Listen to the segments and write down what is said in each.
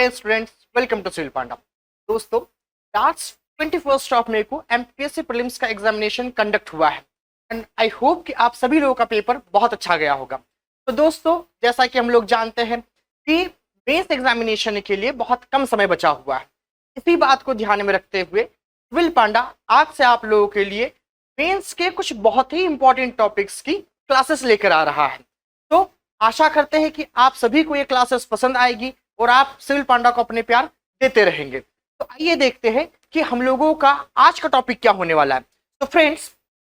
Hey students, welcome to Civil Panda. दोस्तों, last 21 of May को MPSC prelims का examination conduct हुआ है एंड आई होप कि आप सभी लोगों का पेपर बहुत अच्छा गया होगा। तो दोस्तों, जैसा कि हम लोग जानते हैं कि बेस एग्जामिनेशन के लिए बहुत कम समय बचा हुआ है। इसी बात को ध्यान में रखते हुए सिविल पांडा आज से आप लोगों के लिए मेंस के कुछ बहुत ही इंपॉर्टेंट टॉपिक्स की क्लासेस लेकर आ रहा है। तो आशा करते हैं कि आप सभी को ये क्लासेस पसंद आएगी और आप सिविल पांडा को अपने प्यार देते रहेंगे। तो आइए देखते हैं कि हम लोगों का आज का टॉपिक क्या होने वाला है। तो फ्रेंड्स,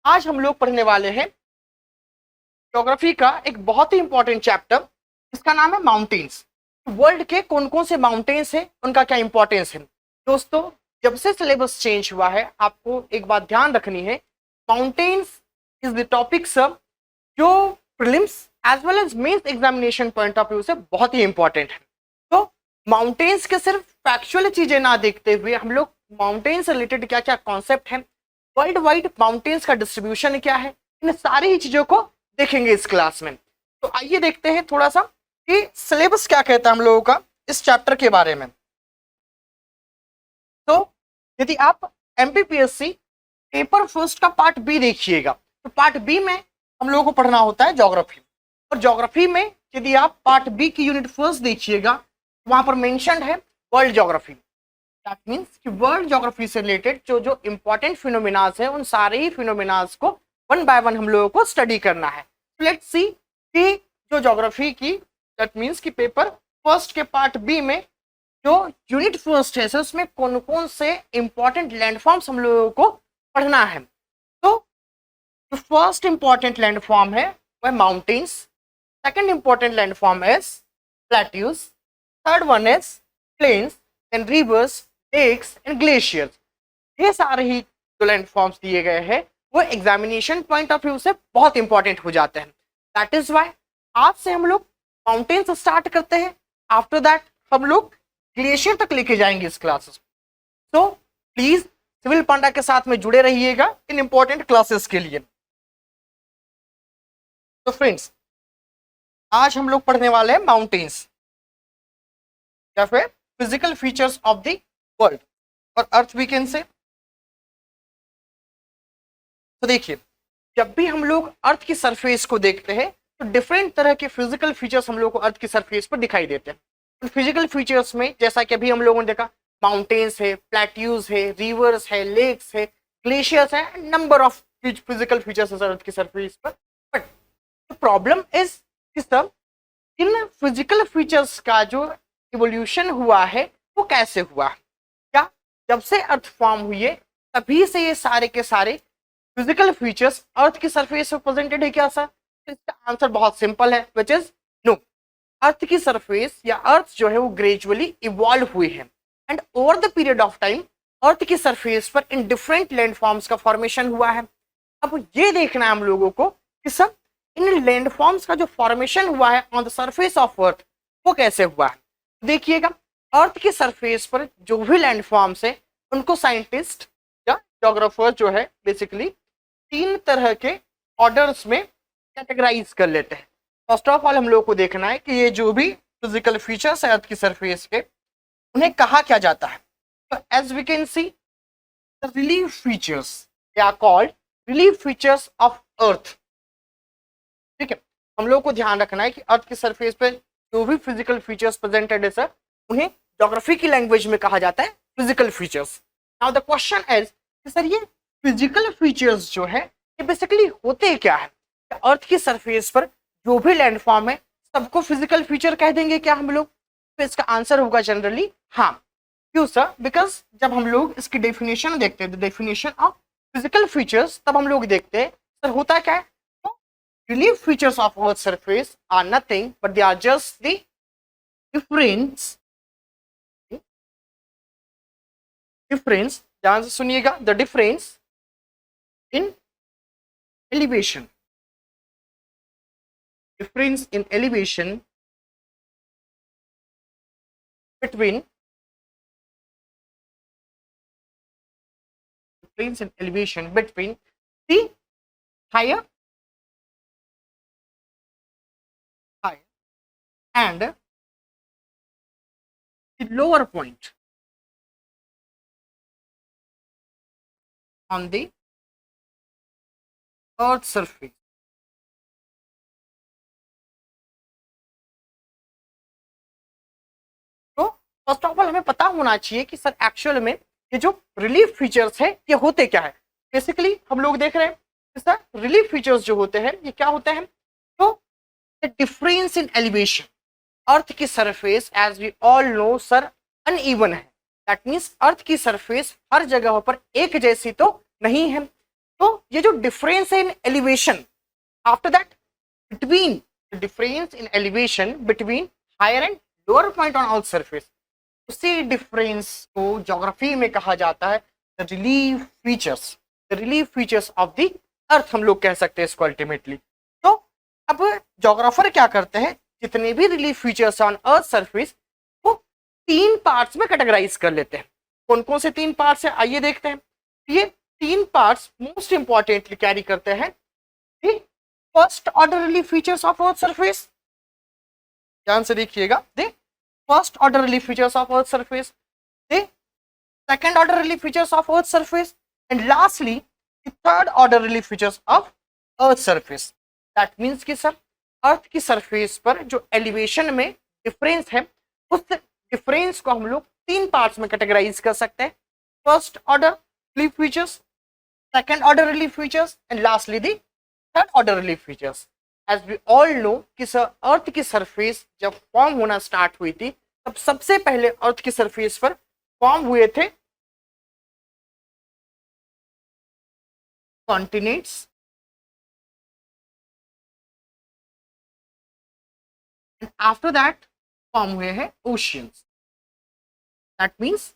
आज हम लोग पढ़ने वाले हैं ज्योग्राफी का एक बहुत ही इंपॉर्टेंट चैप्टर, इसका नाम है माउंटेन्स। वर्ल्ड के कौन कौन से माउंटेन्स हैं, उनका क्या इंपॉर्टेंस है। दोस्तों, जब से सिलेबस चेंज हुआ है, आपको एक बात ध्यान रखनी है, माउंटेन्स इज द टॉपिक सब जो prelims as well as mains examination point of view से बहुत ही इंपॉर्टेंट है। तो माउंटेन्स के सिर्फ फैक्चुअल चीजें ना देखते हुए हम लोग माउंटेन्स से रिलेटेड क्या क्या कॉन्सेप्ट है, वर्ल्ड वाइड माउंटेन्स का डिस्ट्रीब्यूशन क्या है, इन सारी ही चीजों को देखेंगे इस क्लास में। तो आइए देखते हैं थोड़ा सा कि सिलेबस क्या कहता है हम लोगों का इस चैप्टर के बारे में। तो यदि आप एमपीपीएससी पेपर फर्स्ट का पार्ट बी देखिएगा, तो पार्ट बी में हम लोगों को पढ़ना होता है ज्योग्राफी। और ज्योग्राफी में यदि आप पार्ट बी की यूनिट फर्स्ट देखिएगा, वहां पर मेंशन्ड है वर्ल्ड ज्योग्राफी। दैट मींस कि वर्ल्ड ज्योग्राफी से रिलेटेड जो जो इंपॉर्टेंट फिनोमिनाज है, उन सारे ही फिनोमिनाज को वन बाय वन हम लोगों को स्टडी करना है। लेट्स सी कि जो ज्योग्राफी की, दैट मींस कि पेपर फर्स्ट के पार्ट बी में जो यूनिट फर्स्ट है, उसमें कौन कौन से इंपॉर्टेंट लैंडफॉर्म्स हम लोगों को पढ़ना है। तो जो फर्स्ट इंपॉर्टेंट लैंडफॉर्म है वह mountains, second important landform is plateaus, third one is plains and rivers, lakes and glaciers. ये सारे ही जो लैंडफॉर्म्स दिए गए हैं वो एग्जामिनेशन पॉइंट ऑफ व्यू से बहुत इंपॉर्टेंट हो जाते हैं। दैट इज वाई आज से हम लोग माउंटेन्स स्टार्ट करते हैं, आफ्टर दैट हम लोग ग्लेशियर तक लेके जाएंगे इस क्लासेस। तो प्लीज सिविल पांडा के साथ में जुड़े रहिएगा इन इंपॉर्टेंट क्लासेस के लिए। तो फ्रेंड्स, आज हम लोग पढ़ने वाले हैं माउंटेन्स या फिर physical features of the world और अर्थ वीकेंड से। तो देखिए, जब भी हम लोग अर्थ की सरफेस को देखते हैं तो डिफरेंट तरह के फिजिकल फीचर्स हम लोग को अर्थ की सरफेस पर दिखाई देते हैं। फिजिकल फीचर्स में जैसा कि अभी हम लोगों ने देखा, माउंटेन्स है, प्लेट्यूज है, रिवर्स है, लेक्स है, ग्लेशियर्स है, नंबर ऑफ फिजिकल फीचर्स अर्थ की सरफेस पर। बट द प्रॉब्लम इज कि सब इन फिजिकल फीचर्स का जो इवोल्यूशन हुआ है वो कैसे हुआ। क्या जब से अर्थ फॉर्म हुई है तभी से ये सारे के सारे फिजिकल फीचर्स अर्थ की सरफेस पर प्रेजेंटेड है क्या सर? इसका आंसर बहुत सिंपल है, विच इज नो। अर्थ की सरफेस या अर्थ जो है वो ग्रेजुअली इवॉल्व हुई है and over the period of time earth की सरफेस पर इन डिफरेंट लैंडफॉर्म्स का फॉर्मेशन हुआ है। अब ये देखना है हम लोगों को कि सर इन लैंडफॉर्म्स का जो फॉर्मेशन हुआ है on the surface of earth वो कैसे हुआ है। देखिएगा, अर्थ की सरफेस पर जो भी लैंडफॉर्म्स है उनको साइंटिस्ट या ज्योग्राफर जो है बेसिकली तीन तरह के ऑर्डर्स में कैटेगराइज कर लेते हैं। फर्स्ट ऑफ ऑल हम लोग को देखना है कि ये जो भी फिजिकल फीचर्स है अर्थ की सरफेस के, उन्हें कहा क्या जाता है। तो as we can see, the relief features they are called relief features of earth. ठीक है, हम लोग को ध्यान रखना है कि अर्थ की सरफेस पे जो भी फिजिकल फीचर्स प्रेजेंटेड है सर, उन्हें ज्योग्राफी की लैंग्वेज में कहा जाता है physical features. Now the question is sir ये फिजिकल फीचर्स जो है ये बेसिकली होते क्या है। अर्थ की सरफेस पर जो भी लैंडफॉर्म है सबको फिजिकल फीचर कह देंगे क्या हम लोग? तो इसका आंसर होगा जनरली हाँ। क्यों सर? बिकॉज जब हम लोग इसकी डेफिनेशन देखते हैं, डेफिनेशन ऑफ फिजिकल फीचर्स, तब हम लोग देखते हैं सर होता क्या है। Relief features of Earth's surface are nothing but they are just the difference, ध्यान से सुनिएगा, the difference in elevation, difference in elevation between the higher and lower point on the earth surface. तो first of all हमें पता होना चाहिए कि sir actual में ये जो रिलीफ फीचर्स है ये होते क्या है। बेसिकली हम लोग देख रहे हैं कि सर रिलीफ फीचर्स जो होते हैं ये क्या होते हैं, तो डिफरेंस इन एलिवेशन। अर्थ की surface as we all know sir uneven है, दैट मीन्स अर्थ की सरफेस हर जगह पर एक जैसी तो नहीं है। तो ये जो डिफरेंस है in elevation, after that between difference in elevation between higher and lower point on earth surface, उसी डिफरेंस को ज्योग्राफी में कहा जाता है the relief features. The relief features of the earth हम लोग कह सकते हैं इसको अल्टीमेटली। तो अब ज्योग्राफर क्या करते हैं, जितने भी relief features on earth surface वो तीन पार्ट्स में कैटेगराइज कर लेते हैं। कौन कौन से तीन पार्ट्स है आइए देखते हैं। ये तीन पार्ट्स मोस्ट इंपॉर्टेंटली कैरी करते हैं first order relief features of earth surface. ध्यान से देखिएगा, the first order relief features of earth surface, the second order relief features of earth surface, and lastly third order relief features of earth surface. That means कि sir earth की surface पर जो elevation में difference है उस difference को हम लोग तीन पार्ट्स में कैटेगराइज कर सकते हैं, first order relief features, second order relief features, and lastly the third order relief features. As we all know कि सर अर्थ की सरफेस जब फॉर्म होना स्टार्ट हुई थी तब सबसे पहले अर्थ की सरफेस पर फॉर्म हुए थे continents, and after that form हुए हैं ओशियंस। दैट मीन्स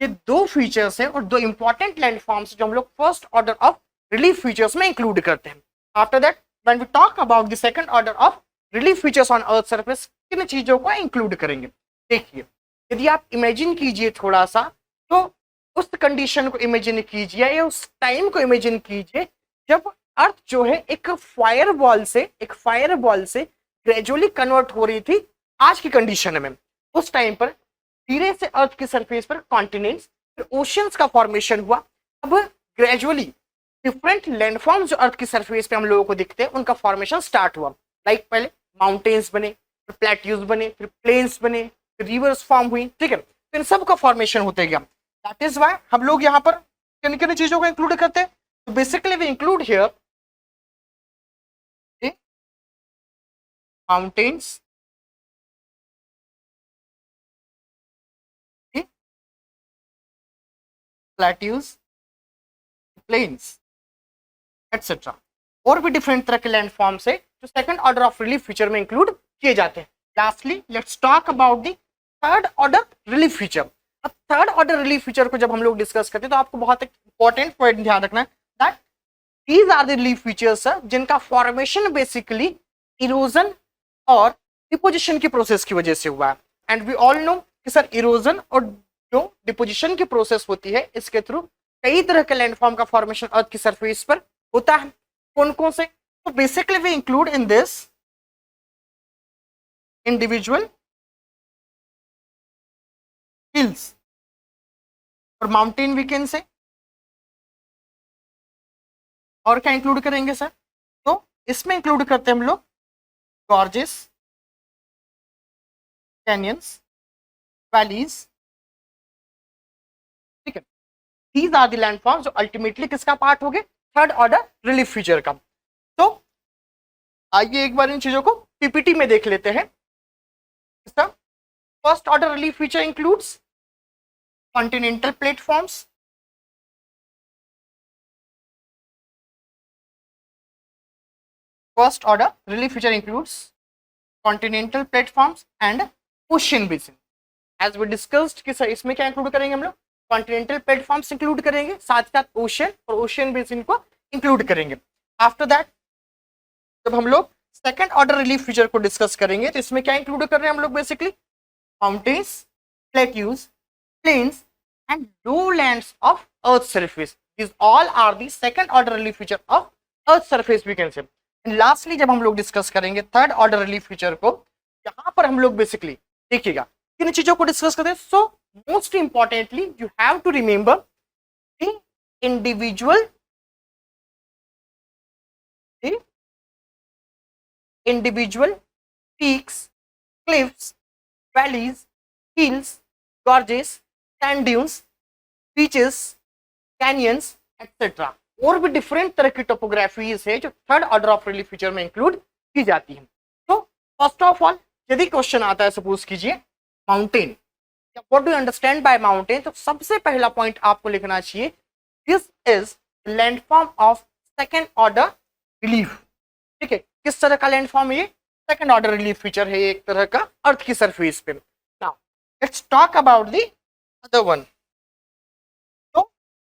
ये दो फीचर्स हैं और दो इंपॉर्टेंट लैंडफॉर्म्स जो हम लोग first order of relief features में इंक्लूड करते हैं। After that when we talk about the second order of relief features on earth surface किन चीजों को इंक्लूड करेंगे। देखिए यदि आप इमेजिन कीजिए थोड़ा सा, तो उस कंडीशन को इमेजिन कीजिए या उस टाइम को इमेजिन कीजिए जब अर्थ जो है एक फायर बॉल से ग्रेजुअली कन्वर्ट हो रही थी आज की कंडीशन में। उस टाइम पर धीरे से अर्थ की सरफेस पर कॉन्टिनेंट्स फिर ओशियंस का फॉर्मेशन हुआ। अब ग्रेजुअली डिफरेंट लैंडफॉर्म्स जो अर्थ की सरफेस पे हम लोगों को दिखते हैं उनका फॉर्मेशन स्टार्ट हुआ। लाइक पहले माउंटेन्स बने, फिर प्लेट्यूज बने, फिर प्लेन्स बने, फिर रिवर्स फॉर्म हुई, ठीक है। तो इन सब का फॉर्मेशन होते गया। दैट इज वाई हम लोग यहाँ पर किन किन चीजों को इंक्लूड करते हैं। तो basically we include here mountains, plateaus, plains etcetera, और भी डिफरेंट तरह के लैंडफॉर्म्स है जो second order of relief feature में इंक्लूड किए जाते हैं। Lastly let's talk about the third order relief feature. अब थर्ड ऑर्डर रिलीफ फीचर को जब हम लोग डिस्कस करते हैं तो आपको बहुत एक इंपॉर्टेंट पॉइंट ध्यान रखना है that these are the relief features जिनका फॉर्मेशन बेसिकली इरोजन और डिपोजिशन की प्रोसेस की वजह से हुआ है। एंड वी ऑल नो कि सर इरोजन और जो डिपोजिशन की प्रोसेस होती है इसके थ्रू कई तरह के लैंडफॉर्म का फॉर्मेशन अर्थ की सरफेस पर होता है। कौन कौन से, तो basically we include in this individual hills और माउंटेन वीकेंड से, और क्या इंक्लूड करेंगे सर, तो इसमें इंक्लूड करते हैं हम लोग गॉर्जेस, कैनियंस, वैलीज, ठीक है। दीज आर द लैंडफॉर्म्स जो अल्टीमेटली किसका पार्ट हो गए, थर्ड ऑर्डर रिलीफ फीचर का। तो आइए एक बार इन चीजों को पीपीटी में देख लेते हैं। First order relief feature includes continental platforms, first order relief feature includes continental platforms and ocean basin. As we discussed कि सर इसमें क्या इंक्लूड करेंगे हम लोग, कॉन्टिनेंटल प्लेटफॉर्म्स इंक्लूड करेंगे, साथ साथ ओशियन और ओशियन बेसिन को इंक्लूड करेंगे। आफ्टर दैट जब हम लोग सेकंड ऑर्डर रिलीफ फीचर को डिस्कस करेंगे तो इसमें क्या इंक्लूड कर रहे हैं हम लोग, basically mountains, plateaus, plains and lowlands of earth surface. These all are the second order relief feature of earth surface we can say. And lastly जब हम लोग डिस्कस करेंगे थर्ड ऑर्डर रिलीफ फीचर को, यहाँ पर हम लोग बेसिकली देखिएगा किन चीजों को डिस्कस करते हैं? So most importantly you have to remember the individual peaks, cliffs, valleys, hills, gorges, sand dunes, beaches, canyons, etc. और भी डिफरेंट तरह की टोपोग्राफीज है जो third order of relief feature में इंक्लूड की जाती है। तो फर्स्ट ऑफ ऑल यदि क्वेश्चन आता है, सपोज कीजिए mountain, what do you understand by mountain, तो सबसे पहला पॉइंट आपको लिखना चाहिए this is landform of second order relief. ठीक है, किस तरह का लैंडफॉर्म है ये? सेकेंड ऑर्डर रिलीफ फीचर है, एक तरह का अर्थ की सरफेस पे। Now let's talk about the other one. तो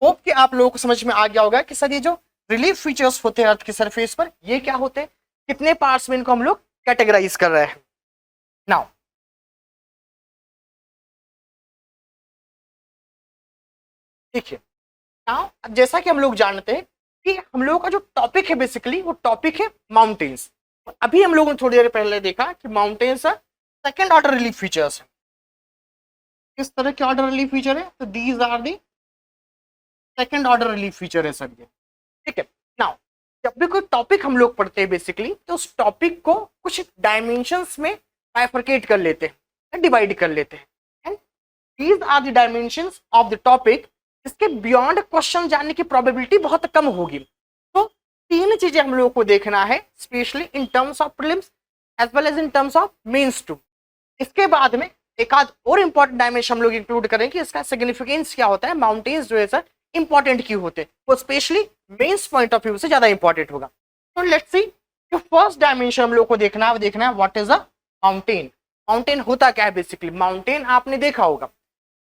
होप कि आप लोगों को समझ में आ गया होगा कि सर ये जो रिलीफ फीचर्स होते हैं अर्थ की सरफेस पर, ये क्या होते हैं, कितने पार्ट्स में इनको हम लोग कैटेगराइज कर रहे हैं। नाउ देखिए, नाउ अब जैसा कि हम लोग जानते हैं कि हम लोगों का जो टॉपिक है बेसिकली वो टॉपिक है माउंटेन्स। अभी हम लोगों ने थोड़ी देर पहले देखा कि mountains second order relief features है। किस तरह के ऑर्डर रिलीफ फीचर है? तो these are the second order relief feature है सर ये। ठीक है, नाउ जब भी कोई टॉपिक हम लोग पढ़ते हैं बेसिकली, तो उस टॉपिक को कुछ डायमेंशंस में बाइफरकेट कर लेते हैं, डिवाइड कर लेते हैं, and these are the dimensions of the topic. इसके बियॉन्ड क्वेश्चन जानने की प्रोबेबिलिटी बहुत कम होगी। तो तीन चीजें हम लोगों को देखना है, specially in terms of prelims as well as in terms of mains too. इसके बाद में एक आध और इंपॉर्टेंट डायमेंशन हम लोग इंक्लूड करेंगे, इसका सिग्निफिकेंस क्या होता है, माउंटेन्स जो है सर इंपॉर्टेंट क्यों होते हैं, वो specially mains point of view से ज्यादा इंपॉर्टेंट होगा। तो लेट्स सी, जो फर्स्ट डायमेंशन हम लोग को देखना है वो देखना है what is a mountain. Mountain होता क्या है बेसिकली? माउंटेन आपने देखा होगा,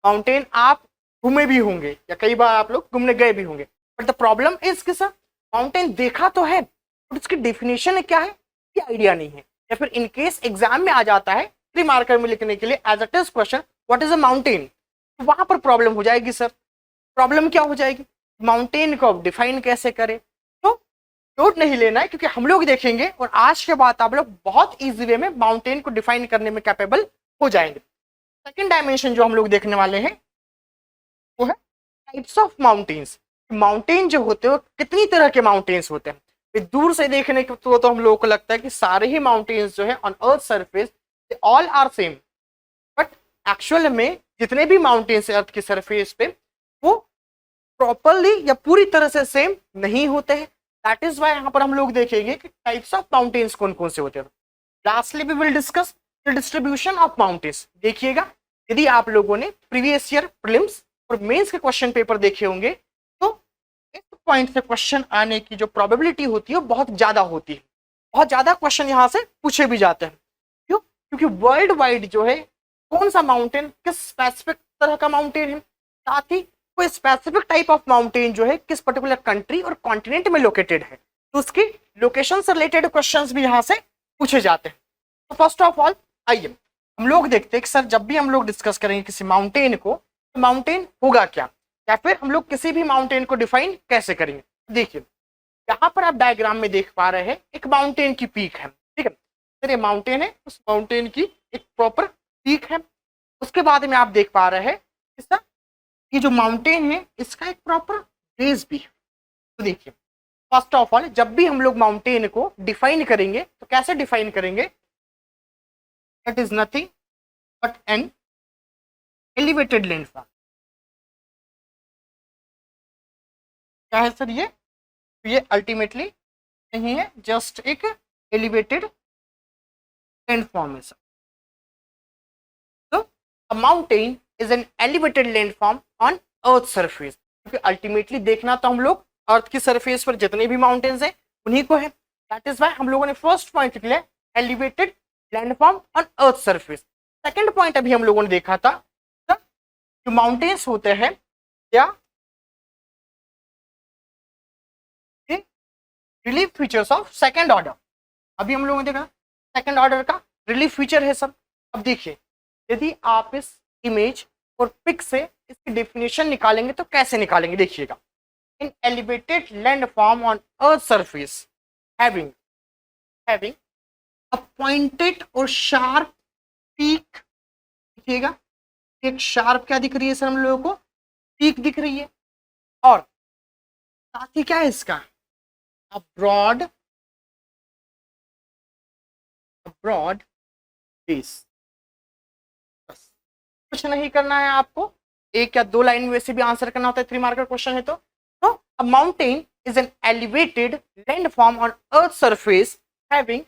माउंटेन आप घूमे भी होंगे या कई बार आप लोग घूमने गए भी होंगे, बट द प्रॉब्लम इज कि सर माउंटेन देखा तो है बट उसकी डेफिनेशन क्या है ये आइडिया नहीं है, या फिर इनकेस एग्जाम में आ जाता है 3 मार्कर में लिखने के लिए as a test question what is a mountain, तो वहां पर प्रॉब्लम हो जाएगी सर। प्रॉब्लम क्या हो जाएगी? माउंटेन को डिफाइन कैसे करें? तो नोट नहीं लेना है, क्योंकि हम लोग देखेंगे और आज के बाद आप लोग बहुत इजी वे में माउंटेन को डिफाइन करने में कैपेबल हो जाएंगे। सेकेंड डायमेंशन जो हम लोग देखने वाले हैं वो है टाइप्स ऑफ माउंटेन्स। माउंटेन जो होते हैं कितनी तरह के माउंटेन्स होते हैं। दूर से देखने के तो हम लोगों को लगता है कि सारे ही माउंटेन्स जो है on earth surface all are same, but actual में जितने भी माउंटेन्स है अर्थ की सरफेस पे वो प्रॉपरली या पूरी तरह से सेम नहीं होते हैं। दैट इज वाई यहाँ पर हम लोग देखेंगे कि टाइप्स ऑफ माउंटेन्स कौन कौन से होते हैं। Lastly we will discuss the distribution of mountains. देखिएगा, यदि आप लोगों ने प्रीवियस ईयर प्रीलिम्स और मेंस के क्वेश्चन पेपर देखे होंगे तो इस पॉइंट से क्वेश्चन आने की जो प्रोबेबिलिटी होती है वो बहुत ज्यादा होती है। बहुत ज्यादा क्वेश्चन यहाँ से पूछे भी जाते हैं। क्यों? क्योंकि वर्ल्ड वाइड जो है कौन सा माउंटेन किस स्पेसिफिक तरह का माउंटेन है, साथ ही कोई स्पेसिफिक टाइप ऑफ माउंटेन जो है किस पर्टिकुलर कंट्री और कॉन्टिनेंट में लोकेटेड है, तो उसकी लोकेशन से रिलेटेड क्वेश्चंस भी यहाँ से पूछे जाते हैं। तो फर्स्ट ऑफ ऑल आइए हम लोग देखते हैं कि सर जब भी हम लोग डिस्कस करेंगे किसी माउंटेन को, तो माउंटेन होगा क्या, या फिर हम लोग किसी भी माउंटेन को डिफाइन कैसे करेंगे। देखिए, यहाँ पर आप डायग्राम में देख पा रहे हैं एक माउंटेन की पीक है। ठीक है, सर ये माउंटेन है, उस माउंटेन की एक प्रॉपर पीक है। उसके बाद में आप देख पा रहे हैं सर ये जो माउंटेन है इसका एक प्रॉपर बेस भी है। तो देखिए, फर्स्ट ऑफ ऑल जब भी हम लोग माउंटेन को डिफाइन करेंगे तो कैसे डिफाइन करेंगे? That is nothing but an elevated landform. क्या है सर ये? तो ये अल्टीमेटली नहीं है, जस्ट एक एलिवेटेड लैंडफॉर्म है सर। तो a mountain is an elevated landform on earth surface, क्योंकि अल्टीमेटली देखना तो हम लोग अर्थ की सरफेस पर जितने भी माउंटेन्स हैं उन्हीं को है। दैट इज व्हाई हम लोगों ने फर्स्ट पॉइंट लिया elevated landform on earth surface. Second point अभी हम लोगों ने देखा था जो माउंटेन्स होते हैं क्या relief features of second order. अभी हम लोगों ने देखा सेकंड ऑर्डर का रिलीफ फीचर है सब। अब देखिए, यदि आप इस इमेज और पिक से इसकी डेफिनेशन निकालेंगे तो कैसे निकालेंगे? देखिएगा, an elevated landform on earth surface having a pointed और शार्प पीक देखिएगा एक शार्प क्या दिख रही है सर हम लोगों को, पीक दिख रही है, और साथ ही क्या है इसका, ब्रॉड बेस। बस कुछ नहीं करना है आपको, एक या दो लाइन वैसे भी आंसर करना होता है 3 मार्क का क्वेश्चन है तो a mountain is an elevated landform on earth surface having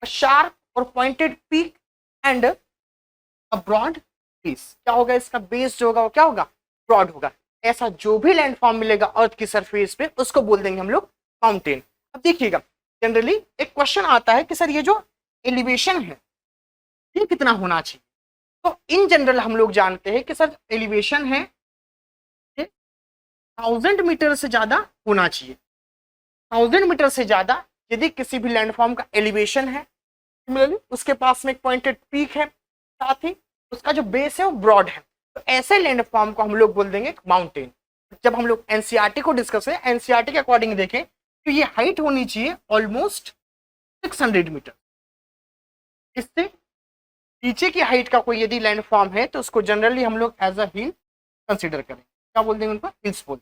a sharp और pointed peak and a broad base. क्या होगा इसका बेस जो होगा वो क्या होगा, ब्रॉड होगा। ऐसा जो भी लैंडफॉर्म मिलेगा अर्थ की सरफेस पे उसको बोल देंगे हम लोग माउंटेन। अब देखिएगा जनरली एक क्वेश्चन आता है कि सर ये जो एलिवेशन है ये कितना होना चाहिए। तो इन जनरल हम लोग जानते हैं कि सर एलिवेशन है 1000 मीटर से ज्यादा होना चाहिए। 1000 मीटर से ज्यादा यदि किसी भी लैंडफॉर्म का एलिवेशन है, सिमिलरली उसके पास में एक पॉइंटेड पीक है, साथ ही उसका जो बेस है वो ब्रॉड है, तो ऐसे लैंडफॉर्म को हम लोग बोल देंगे माउंटेन। जब हम लोग एनसीईआरटी को डिस्कस करें, एनसीईआरटी के अकॉर्डिंग देखें तो ये हाइट होनी चाहिए ऑलमोस्ट 600 मीटर। इससे नीचे की हाइट का कोई यदि लैंडफॉर्म है तो उसको जनरली हम लोग एज अ हिल कंसिडर करें। क्या बोल देंगे उनको, हिल्स बोल।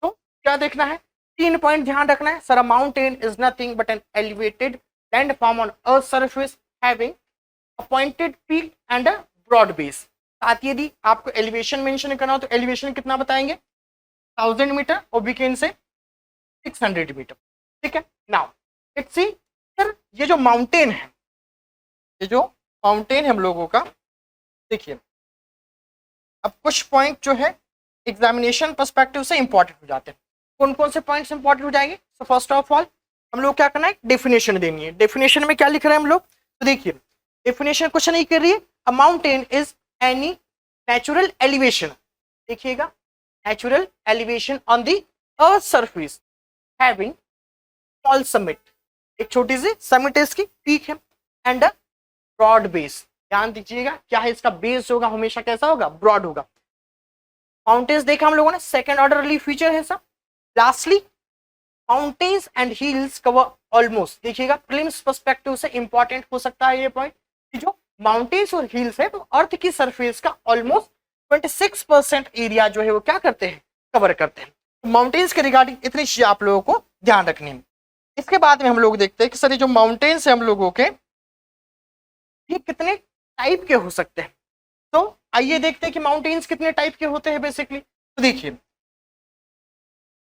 तो क्या देखना है, 3 पॉइंट ध्यान रखना है sir. Mountain is nothing but an elevated landform on earth surface having a pointed peak and a broad base. साथ ही यदि आपको एलिवेशन मेंशन करना हो तो एलिवेशन कितना बताएंगे, 1000 मीटर, और वी कैन से 600 मीटर। ठीक है, नाउ लेट्स सी सर ये जो माउंटेन है, ये जो माउंटेन है हम लोगों का, देखिए अब कुछ पॉइंट जो है एग्जामिनेशन पर्सपेक्टिव से इंपॉर्टेंट हो जाते हैं। कौन कौन से पॉइंट्स इंपॉर्टेंट हो जाएंगे, सो फर्स्ट ऑफ ऑल हम लोग क्या करना है, डेफिनेशन देनी है। डेफिनेशन में क्या लिख रहे हैं हम लोग, तो देखिए डेफिनेशन क्वेश्चन नहीं कर रही है, a mountain is any natural elevation, देखिएगा natural elevation on the earth surface having small summit, एक छोटी सी समिट है इसकी, पीक है, एंड अ ब्रॉड बेस। ध्यान दीजिएगा क्या है इसका बेस होगा, हमेशा कैसा होगा, ब्रॉड होगा। माउंटेन्स देखा हम लोगों ने, सेकंड ऑर्डर रिलीफ फीचर है सब। Lastly mountains and hills cover almost, देखिएगा प्रीलिम्स पर्सपेक्टिव से इंपॉर्टेंट हो सकता है ये पॉइंट कि जो माउंटेन्स और हिल्स है तो अर्थ की सरफेस का ऑलमोस्ट 26% एरिया जो है वो क्या करते हैं, कवर करते हैं। माउंटेन्स के रिगार्डिंग इतनी चीजें आप लोगों को ध्यान रखनी है। इसके बाद में हम लोग देखते हैं कि सर ये जो माउंटेन्स है हम लोगों के, ये कितने टाइप के हो सकते हैं। तो आइए देखते हैं कि माउंटेन्स कितने टाइप के होते हैं बेसिकली। तो देखिए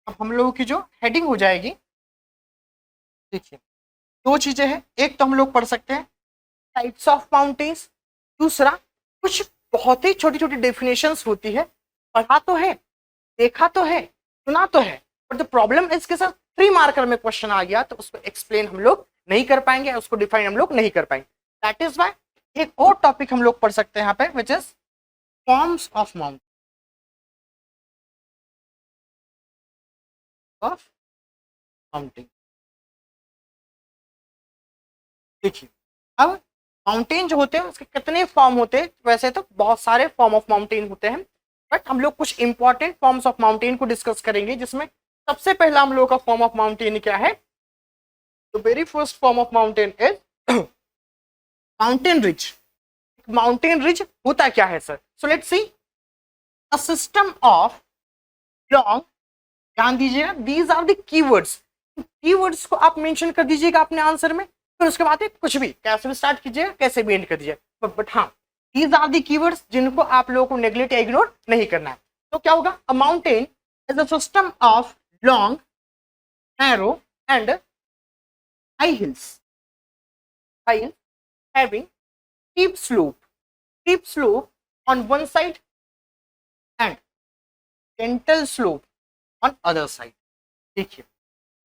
अब हम लोगों की जो हेडिंग हो जाएगी, देखिए दो चीजें हैं, एक तो हम लोग पढ़ सकते हैं टाइप्स ऑफ माउंटेन्स, दूसरा कुछ बहुत ही छोटी छोटी डेफिनेशंस होती है। पढ़ा तो है, देखा तो है, सुना तो है, पर द प्रॉब्लम इसके साथ 3 मार्कर में क्वेश्चन आ गया तो उसको एक्सप्लेन हम लोग नहीं कर पाएंगे, उसको डिफाइन हम लोग नहीं कर पाएंगे। दैट इज वाई एक और टॉपिक हम लोग पढ़ सकते हैं यहाँ पे, which is forms of mountain. देखिए अब माउंटेन जो होते हैं उसके कितने फॉर्म होते हैं, वैसे तो बहुत सारे फॉर्म ऑफ माउंटेन होते हैं, बट हम लोग कुछ इंपॉर्टेंट फॉर्म्स ऑफ माउंटेन को डिस्कस करेंगे, जिसमें सबसे पहला हम लोग का फॉर्म ऑफ माउंटेन क्या है, the very first form of mountain is mountain ridge. Mountain ridge होता क्या है sir, so let's see a system of long, ध्यान दीजिएगा these are the keywords, keywords को आप मेंशन कर दीजिएगा अपने आंसर में, फिर उसके बाद कुछ भी कैसे भी स्टार्ट कीजिएगा कैसे भी एंड कर दीजिए, बट हाँ दीज आर द कीवर्ड्स जिनको आप लोगों को नेग्लेक्ट या इग्नोर नहीं करना है। तो क्या होगा, अ mountain is a system of long narrow and high heels, high heels having steep slope on one side and gentle slope on other side। देखिए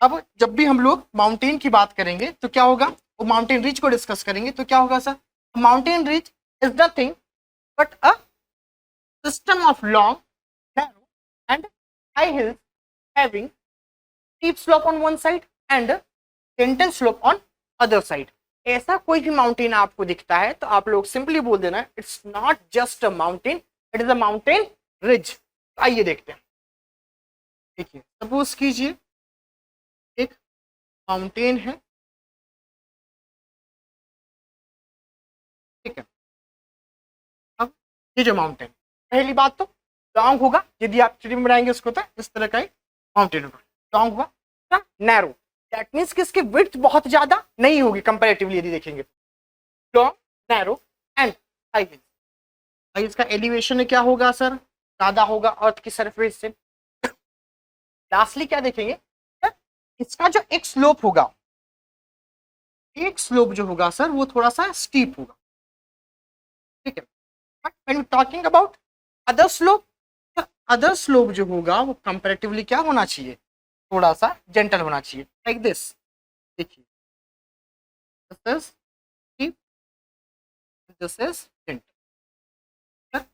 अब जब भी हम लोग माउंटेन की बात करेंगे तो क्या होगा, वो माउंटेन रिज को डिस्कस करेंगे तो क्या होगा sir, mountain ridge is nothing but a system of long narrow and high heels having steep slope on one side and gentle slope on other side। ऐसा कोई भी माउंटेन आपको दिखता है तो आप लोग सिंपली बोल देना it's not just a mountain, it is a mountain ridge. आइए देखते हैं, देखिए सपोज कीजिए एक माउंटेन है, ठीक है, अब ये जो माउंटेन, पहली बात तो लॉन्ग होगा, यदि आप चिड़ी में बनाएंगे उसको तो इस तरह का ही माउंटेन होगा, लॉन्ग होगा, नैरो, दैट मीन्स कि इसकी विड्थ बहुत ज्यादा नहीं होगी कंपैरेटिवली यदि देखेंगे, long, narrow and high heel. इसका एलिवेशन क्या होगा सर, ज्यादा होगा अर्थ की सरफेस से। लास्टली क्या देखेंगे सर, इसका जो एक स्लोप होगा, एक स्लोप जो होगा सर वो थोड़ा सा स्टीप होगा, ठीक है। But when talking about other slope, other slope जो होगा वो कंपैरेटिवली क्या होना चाहिए, थोड़ा सा जेंटल होना चाहिए, लाइक दिस। देखिए this is steep, this is gentle.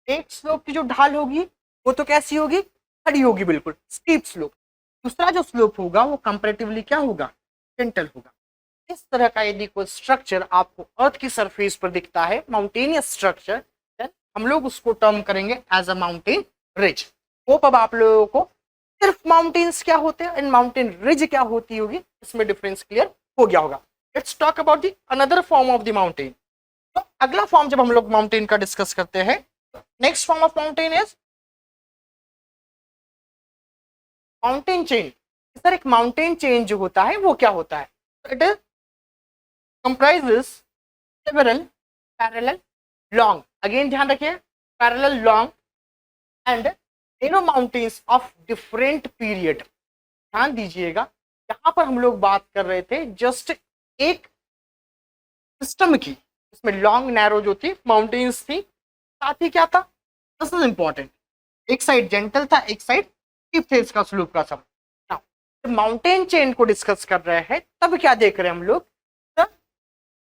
एक स्लोप की जो ढाल होगी वो तो कैसी होगी, खड़ी होगी, बिल्कुल स्टीप स्लोप। दूसरा जो स्लोप होगा वो कंपैरेटिवली क्या होगा, जेंटल होगा। इस तरह का यदि कोई स्ट्रक्चर आपको अर्थ की सरफेस पर दिखता है, माउंटेनियस स्ट्रक्चर, देन हम लोग उसको टर्म करेंगे as a mountain ridge. Hope अब आप लोगों को सिर्फ माउंटेन्स क्या होते हैं एंड माउंटेन रिज क्या होती होगी इसमें डिफरेंस क्लियर हो गया होगा। Let's talk about the another form of the mountain. तो अगला फॉर्म जब हम लोग माउंटेन का डिस्कस करते हैं, next form of mountain is mountain chain. Sir एक माउंटेन चेन जो होता है वो क्या होता है, it is comprises several parallel long, again ध्यान रखिए parallel long and mountains of different period। ध्यान दीजिएगा यहां पर हम लोग बात कर रहे थे जस्ट एक सिस्टम की, इसमें लॉन्ग नैरो जो थी माउंटेन्स थी, साथ ही क्या था, दिस इज इंपॉर्टेंट, एक साइड जेंटल था एक साइड स्टीप थे इसका स्लोप का सब। माउंटेन चेन को डिस्कस कर रहे हैं तब क्या देख रहे हैं हम लोग,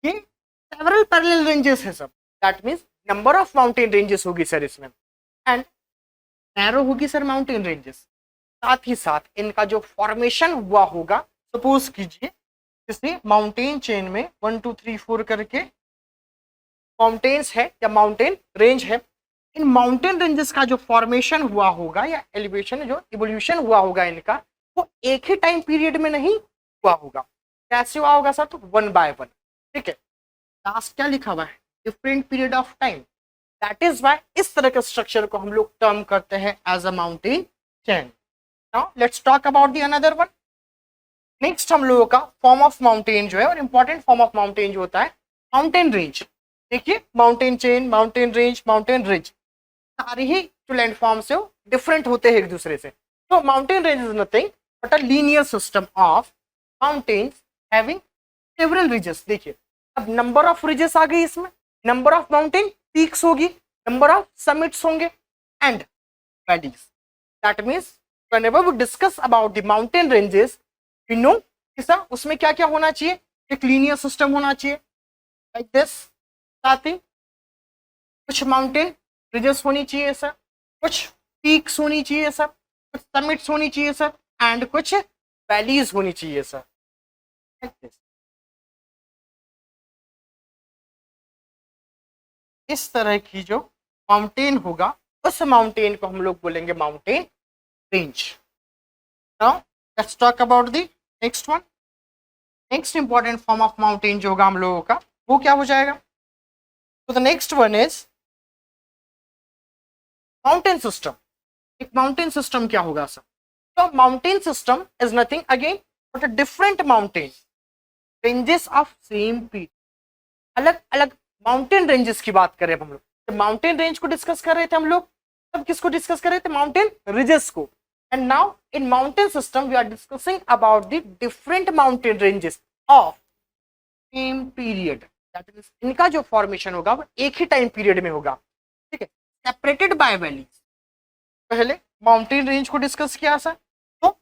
ये सेवरल पैरेलल रेंजेस है सब, that means number of mountain ranges होगी सर इसमें, एंड नैरो होगी सर माउंटेन रेंजेस। साथ ही साथ इनका जो फॉर्मेशन हुआ होगा, सपोज कीजिए जैसे माउंटेन चेन में 1 2 3 4 करके माउंटेन्स है या माउंटेन रेंज है, इन माउंटेन रेंजेस का जो फॉर्मेशन हुआ होगा या एलिवेशन जो इवोल्यूशन हुआ होगा इनका, वो एक ही टाइम पीरियड में नहीं हुआ होगा। कैसे हुआ होगा सर, तो 1 बाय 1, ठीक है। लास्ट क्या लिखा हुआ है, different period of time, that is why इस तरह के स्ट्रक्चर को हम लोग टर्म करते हैं as a mountain chain. Now let's talk about the another one. Next हम लोगों का फॉर्म ऑफ माउंटेन जो है और इंपॉर्टेंट फॉर्म ऑफ माउंटेन जो होता है माउंटेन रेंज। देखिए mountain chain, mountain range, mountain ridge, सारे ही जो लैंडफॉर्म से वो डिफरेंट होते हैं एक दूसरे से। तो mountain range is nothing but a linear system of mountains having several ridges. देखिए अब नंबर ऑफ रिजेस आ गई इसमें, नंबर ऑफ माउंटेन पीक्स होगी, नंबर ऑफ समिट्स होंगे and valleys. That means whenever we discuss about the mountain ranges we know कि sir उसमें क्या क्या होना चाहिए, एक लीनियर सिस्टम होना चाहिए लाइक दिस, साथ ही कुछ माउंटेन रिजेस होनी चाहिए सर, कुछ पीक्स होनी चाहिए सर, कुछ समिट्स होनी चाहिए सर एंड कुछ वैलीज होनी चाहिए सर, लाइक दिस। इस तरह की जो माउंटेन होगा उस माउंटेन को हम लोग बोलेंगे mountain range. Now let's talk about the next one. Next important form of mountain जो होगा हम लोगों का वो क्या हो जाएगा, तो the next one is mountain system. एक माउंटेन सिस्टम क्या होगा सर, तो mountain system is nothing again but a different mountain ranges of same peak. अलग अलग माउंटेन रेंजेस की बात करें हम लोग, तो माउंटेन रेंज को डिस्कस कर रहे थे हम लोग, तब किसको डिस्कस कर रहे थे, माउंटेन रिजेस को। And now in mountain system we are discussing about the different mountain ranges of same period, that means इनका जो फॉर्मेशन होगा वो एक ही टाइम पीरियड में होगा, ठीक है, सेपरेटेड बाय वैलीज। पहले माउंटेन रेंज को डिस्कस किया सर तो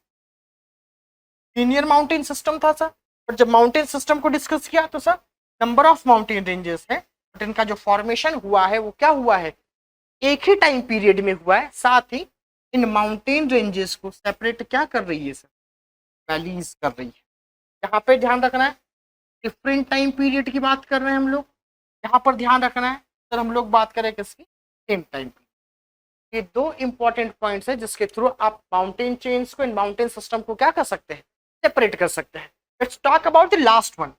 लीनियर माउंटेन सिस्टम था सर, और जब माउंटेन सिस्टम को डिस्कस किया तो sir number of mountain ranges है बट इनका जो फॉर्मेशन हुआ है वो क्या हुआ है, एक ही टाइम पीरियड में हुआ है। साथ ही इन माउंटेन रेंजेस को सेपरेट क्या कर रही है सर, वैलीज कर रही है। यहाँ पे ध्यान रखना है डिफरेंट टाइम पीरियड की बात कर रहे हैं हम लोग, यहाँ पर ध्यान रखना है सर हम लोग बात करें किसकी, सेम टाइम पीरियड। ये दो इंपॉर्टेंट पॉइंट्स है जिसके थ्रू आप माउंटेन चेन्स को इन माउंटेन सिस्टम को क्या कर सकते हैं, सेपरेट कर सकते हैं। Let's talk about the last one.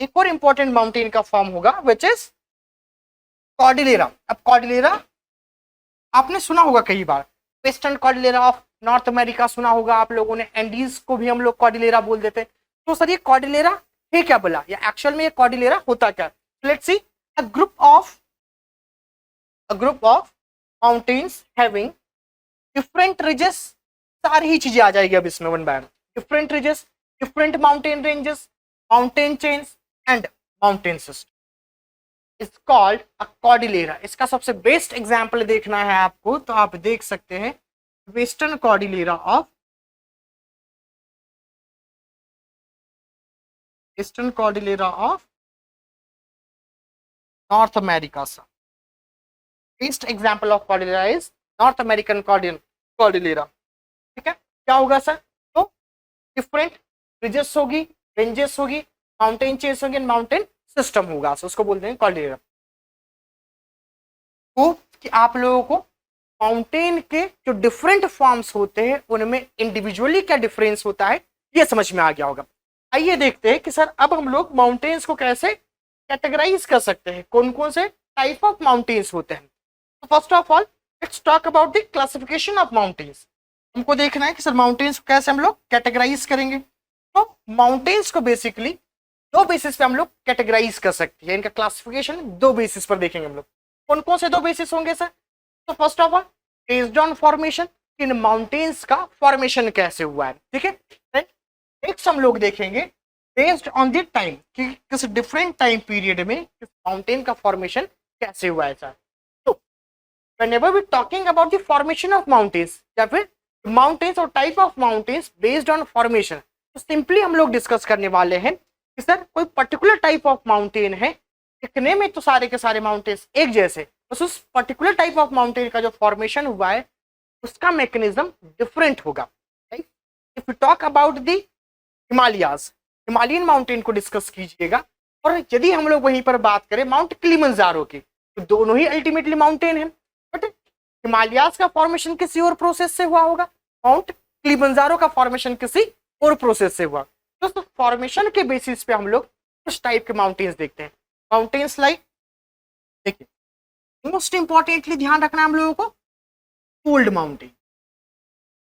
एक और इंपॉर्टेंट माउंटेन का फॉर्म होगा विच इज कॉर्डिलेरा। अब कॉर्डिलेरा आपने सुना होगा कई बार, western cordillera of North America सुना होगा आप लोगों ने, एंडीज को भी हम लोग कॉर्डिलेरा बोल देते हैं। तो सर ये कॉर्डिलेरा है क्या बोला, या एक्चुअल में ये कॉर्डिलेरा होता क्या? Let's see, a group of mountains having different ridges, सारी ही चीजें आ जाएगी अब इसमें one by one. Different ridges, different mountain ranges, mountain chains and mountain system is called a Cordillera. इसका सबसे बेस्ट एग्जांपल देखना है आपको तो आप देख सकते हैं western cordillera of North America. सा best example of cordillera is North American cordillera. ठीक है, क्या होगा सर? तो डिफरेंट रिजेस होगी, रेंजेस होगी, माउंटेन चेन्स होगी, माउंटेन सिस्टम होगा, सो उसको बोलते हैं कॉर्डिलेरा। तो कि आप लोगों को माउंटेन के जो डिफरेंट फॉर्म्स होते हैं उनमें इंडिविजुअली क्या डिफरेंस होता है ये समझ में आ गया होगा। आइए देखते हैं कि सर अब हम लोग माउंटेन्स को कैसे कैटेगराइज कर सकते हैं, कौन कौन से टाइप ऑफ माउंटेन्स होते हैं। तो first of all let's talk about the classification of mountains. हमको देखना है कि सर माउंटेन्स को कैसे हम लोग कैटेगराइज करेंगे। तो माउंटेन्स को बेसिकली दो बेसिस पे हम लोग कैटेगराइज कर सकते हैं, इनका क्लासिफिकेशन दो बेसिस पर देखेंगे हम लोग। कौन कौन से दो बेसिस होंगे सर? तो first of all based on formation, in mountains का फॉर्मेशन कैसे हुआ है। ठीक है, नेक्स्ट हम लोग देखेंगे बेस्ड ऑन द टाइम कि किस डिफरेंट टाइम पीरियड में किस माउंटेन का फॉर्मेशन कैसे हुआ है सर। तो whenever we talking about the formation of mountains या फिर माउंटेन्स और type of mountains based on formation, तो सिंपली हम लोग डिस्कस करने वाले हैं कि सर कोई पर्टिकुलर टाइप ऑफ माउंटेन है, दिखने में तो सारे के सारे माउंटेन्स एक जैसे, बस उस पर्टिकुलर टाइप ऑफ माउंटेन का जो फॉर्मेशन हुआ है उसका मैकेनिज्म डिफरेंट होगा। If you talk about the Himalayas, Himalayan mountain को डिस्कस कीजिएगा, और यदि हम लोग वहीं पर बात करें माउंट किलिमंजारो की, तो दोनों ही अल्टीमेटली माउंटेन है, बट हिमालयाज का फॉर्मेशन किसी और प्रोसेस से हुआ होगा, माउंट किलिमंजारो का फॉर्मेशन किसी और प्रोसेस से हुआ। तो फॉर्मेशन के बेसिस पे हम लोग कुछ टाइप के माउंटेन्स देखते हैं। माउंटेन्स लाइक, देखिए मोस्ट इंपॉर्टेंटली ध्यान रखना है हम लोगों को, फोल्ड माउंटेन।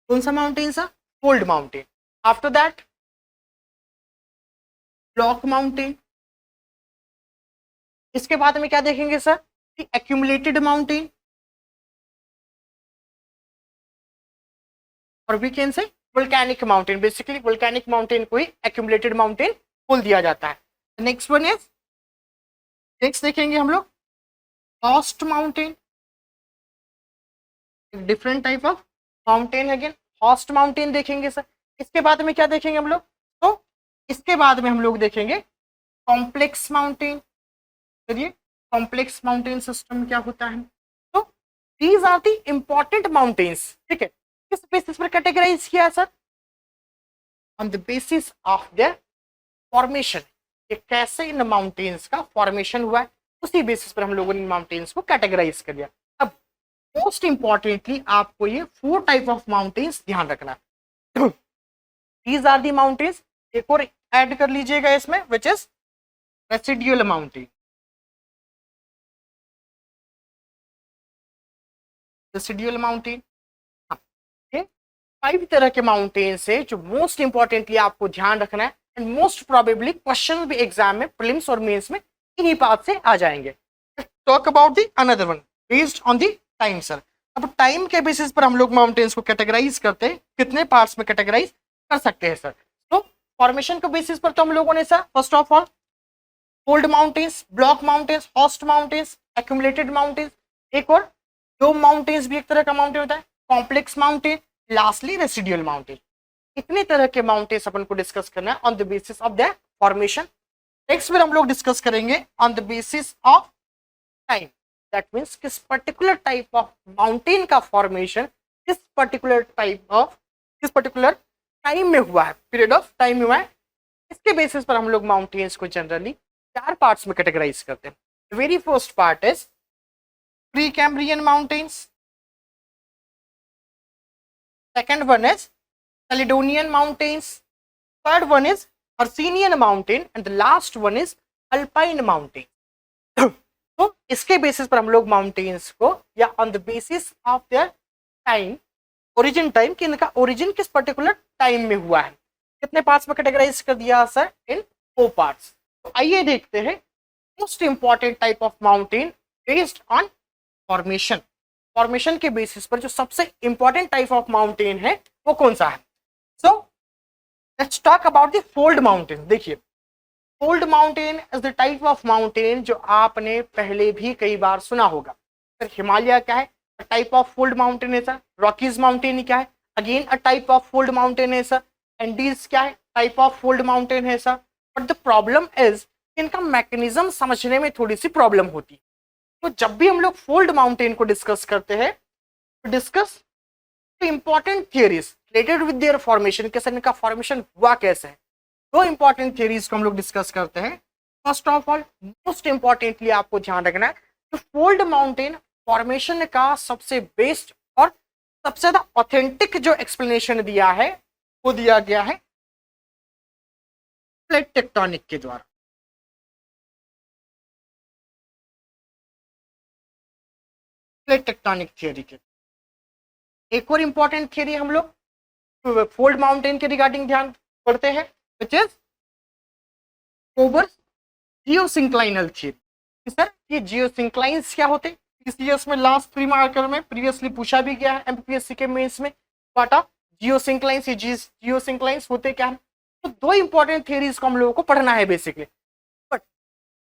कौन सा माउंटेन सा? Fold mountain. After that block mountain. इसके बाद में क्या देखेंगे सर? एक्यूमुलेटेड माउंटेन, और we can say volcanic mountain. Basically volcanic mountain को ही एक्यूमुलेटेड माउंटेन बोल दिया जाता है। नेक्स्ट वन इज, नेक्स्ट देखेंगे हम लोग host mountain, different type of mountain है अगेन, हॉस्ट माउंटेन देखेंगे सर। इसके बाद में क्या देखेंगे हम लोग? तो इसके बाद में हम लोग देखेंगे कॉम्प्लेक्स माउंटेन। चलिए कॉम्प्लेक्स माउंटेन सिस्टम क्या होता है? तो these are the important mountains. ठीक है, किस बेसिस पर कैटेगराइज किया sir? On the basis of their formation, कैसे इन माउंटेन्स का फॉर्मेशन हुआ है उसी बेसिस पर हम लोगों ने इन माउंटेन्स को कैटेगराइज कर दिया। अब मोस्ट इंपॉर्टेंटली आपको ये 4 टाइप ऑफ माउंटेन्स ध्यान रखना है। दीज आर दी माउंटेन्स, एक और ऐड कर लीजिएगा इसमें, which is residual mountain. Residual mountain, ये 5 तरह के माउंटेन्स है जो मोस्ट इंपॉर्टेंटली आपको ध्यान रखना है, एंड मोस्ट प्रोबेबली क्वेश्चन भी एग्जाम में प्रीलिम्स और मेंस में इन्हीं पार्ट से आ जाएंगे। Talk about the another one based on the time sir. अब टाइम के बेसिस पर हम लोग माउंटेन्स को कैटेगराइज करते हैं, कितने पार्ट्स में कैटेगराइज कर सकते हैं सर? तो फॉर्मेशन के बेसिस पर तो हम लोगों ने sir first of all fold mountains, block mountains, host mountains, accumulated mountains, एक और डोम माउंटेन्स भी एक तरह का माउंटेन होता है, complex mountain, lastly residual mountain. इतने तरह के माउंटेन्स अपन को डिस्कस करना है on the basis of the formation. Next फिर हम लोग डिस्कस करेंगे on the basis of time, that means किस पर्टिकुलर टाइप ऑफ माउंटेन का फॉर्मेशन किस पर्टिकुलर टाइम में हुआ है, पीरियड ऑफ टाइम में हुआ है। इसके बेसिस पर हम लोग माउंटेन्स को जनरली 4 पार्ट्स में कैटेगराइज करते हैं। Very first part is pre Cambrian mountains, second one is Caledonian mountains, third one is Hercynian mountain, and the last one is alpine mountain. तो इसके बेसिस पर हम लोग माउंटेन्स को, या on the basis of their time, origin time, कि इनका origin किस पर्टिकुलर टाइम में हुआ है, कितने पार्ट्स में कैटेगराइज कर दिया सर, इन 4 पार्ट्स। तो आइए देखते हैं most important type of mountain based on formation. Formation के बेसिस पर जो सबसे इंपॉर्टेंट टाइप ऑफ माउंटेन है वो कौन सा है। So let's talk about the fold mountain. देखिए, fold mountain is the type of mountain जो आपने पहले भी कई बार सुना होगा। सर हिमालय क्या है, अ टाइप ऑफ फोल्ड माउंटेन है सर। रॉकीज माउंटेन क्या है, again a type of fold mountain है सर। एंडीज क्या है, टाइप ऑफ फोल्ड माउंटेन है sir. But the problem is इनका मैकेनिज्म समझने में थोड़ी सी प्रॉब्लम होती है। तो जब भी हम लोग फोल्ड माउंटेन को डिस्कस करते हैं तो discuss important theories related with their formation, कैसे इनका फॉर्मेशन हुआ कैसे है। दो इंपॉर्टेंट थियरीज को हम लोग डिस्कस करते हैं। First of all, most importantly आपको ध्यान रखना है कि फोल्ड माउंटेन फॉर्मेशन का सबसे बेस्ट और सबसे ज्यादा ऑथेंटिक जो एक्सप्लेनेशन दिया है वो दिया गया है प्लेट टेक्टोनिक के द्वारा। प्लेट टेक्टोनिक थियरी के एक और इंपॉर्टेंट थियरी हम लोग फोल्ड माउंटेन के रिगार्डिंग ध्यान पढ़ते हैं, विच इज कोबर्स जियोसिंक्लाइनल थियरी। सर ये जियोसिंक्लाइंस क्या होते हैं, इस में लास्ट 3 मार्कर में प्रीवियसली पूछा भी गया है एमपीएससी के मेंस में। व्हाट आर जियोसिंक्लाइंस, ये जियोसिंक्लाइंस होते क्या है। तो दो इंपॉर्टेंट थियरीज को हम लोगों को पढ़ना है बेसिकली। बट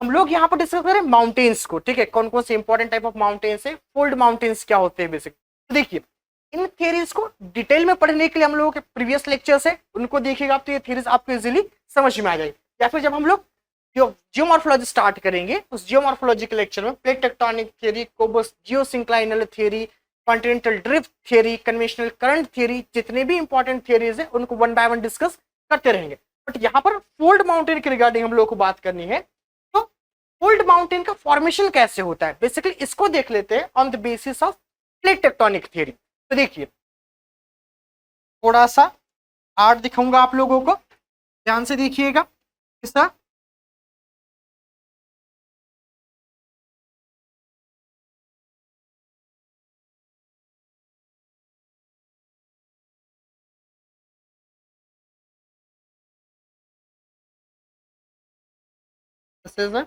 हम लोग यहाँ पर डिस्कस करें माउंटेन्स को, ठीक है, कौन कौन से इंपॉर्टेंट टाइप ऑफ माउंटेन्स है, फोल्ड माउंटेन्स क्या होते हैं बेसिकली। तो देखिए, इन थियरीज को डिटेल में पढ़ने के लिए हम लोगों के प्रीवियस लेक्चर्स है, उनको देखिएगा तो ये थियरीज आपको इजीली समझ में आ जाएगी। या फिर जब हम लोग जियोमॉर्फोलॉजी स्टार्ट करेंगे उस जियोमॉर्फोलॉजी के लेक्चर में plate tectonic theory, Kober's geosynclinal theory, continental drift theory, conventional current theory, जितने भी इंपॉर्टेंट थ्योरीज है उनको वन बाय वन डिस्कस करते रहेंगे। बट यहाँ पर फोल्ड माउंटेन के रिगार्डिंग हम लोग को बात करनी है। तो फोल्ड माउंटेन का फॉर्मेशन कैसे होता है बेसिकली इसको देख लेते हैं on the basis of plate tectonic theory. तो देखिए, थोड़ा सा आर्ट दिखाऊंगा आप लोगों को, ध्यान से देखिएगा। किसका, this is a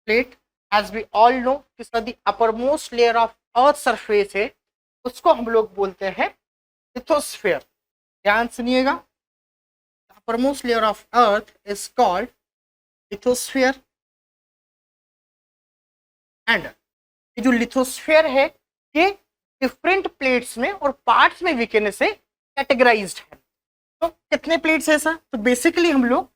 plate, as we all know किसका दी uppermost layer of earth surface है उसको हम लोग बोलते हैं लिथोस्फेयर। ध्यान सुनिएगा, uppermost layer of earth is called lithosphere, and ये जो लिथोस्फेयर है ये डिफरेंट प्लेट्स में और पार्ट्स में वीकने से कैटेगराइज्ड है। तो कितने प्लेट्स है सर, तो बेसिकली हम लोग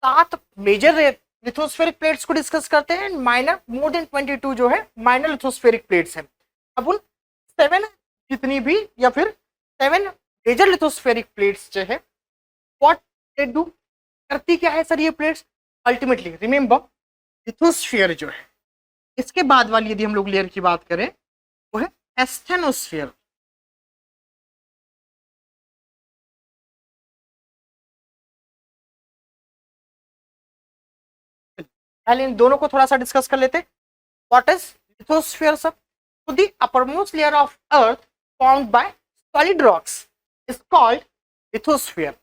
7 मेजर लिथोस्फेरिक प्लेट्स को डिस्कस करते हैं, माइनर मोर देन 22 जो है माइनर लिथोस्फेरिक प्लेट्स हैं। अब उन 7 जितनी भी या फिर 7 मेजर लिथोस्फेरिक प्लेट्स जो है व्हाट दे डू, करती क्या है सर ये प्लेट्स, अल्टीमेटली रिमेंबर लिथोस्फेयर जो है इसके बाद वाली यदि हम लोग लेयर की बात करें वो है एस्थेनोस्फेयर। पहले इन दोनों को थोड़ा सा डिस्कस कर लेते। व्हाट इज लिथोस्फेयर सर, तो the uppermost layer of earth formed by solid rocks is called lithosphere,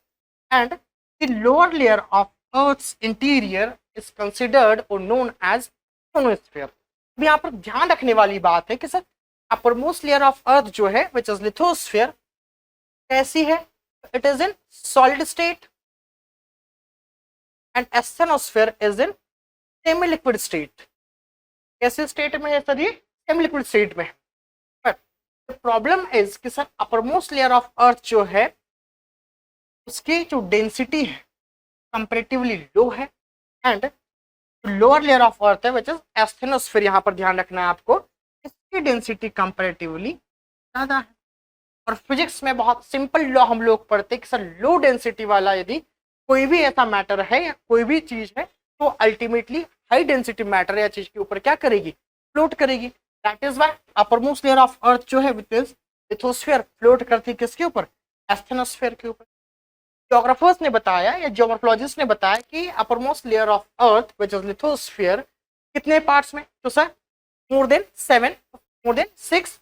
and the lower layer of Earth's interior is considered or known as ionosphere। अब यहाँ पर ध्यान रखने वाली बात है कि sir uppermost layer of earth जो है विच इज लिथोस्फेयर कैसी है, it is in solid state and asthenosphere is in semi liquid state. कैसे स्टेट में है सर, ये सेमी लिक्विड स्टेट में है। प्रॉब्लम इज कि sir uppermost layer of earth जो है उसकी जो डेंसिटी है कंपैरेटिवली लो है, and lower layer of earth है विच इज एस्थेनोस्फेयर, यहाँ पर ध्यान रखना है आपको, इसकी डेंसिटी कंपैरेटिवली ज्यादा है। और फिजिक्स में बहुत सिंपल लॉ हम लोग पढ़ते हैं कि सर लो डेंसिटी वाला यदि कोई भी ऐसा मैटर है या कोई भी चीज है तो अल्टीमेटली हाई डेंसिटी मैटर या चीज के ऊपर क्या करेगी, फ्लोट करेगी। That is why uppermost layer of earth जो है विच इज लिथोस्फेयर फ्लोट करती है किसके ऊपर, एस्थेनोस्फेयर के ऊपर। ज्योग्राफर्स ने बताया या ज्योमॉर्फोलॉजिस्ट ने बताया कि uppermost layer of earth which is lithosphere कितने पार्ट्स में? तो sir more than 7, more than 6,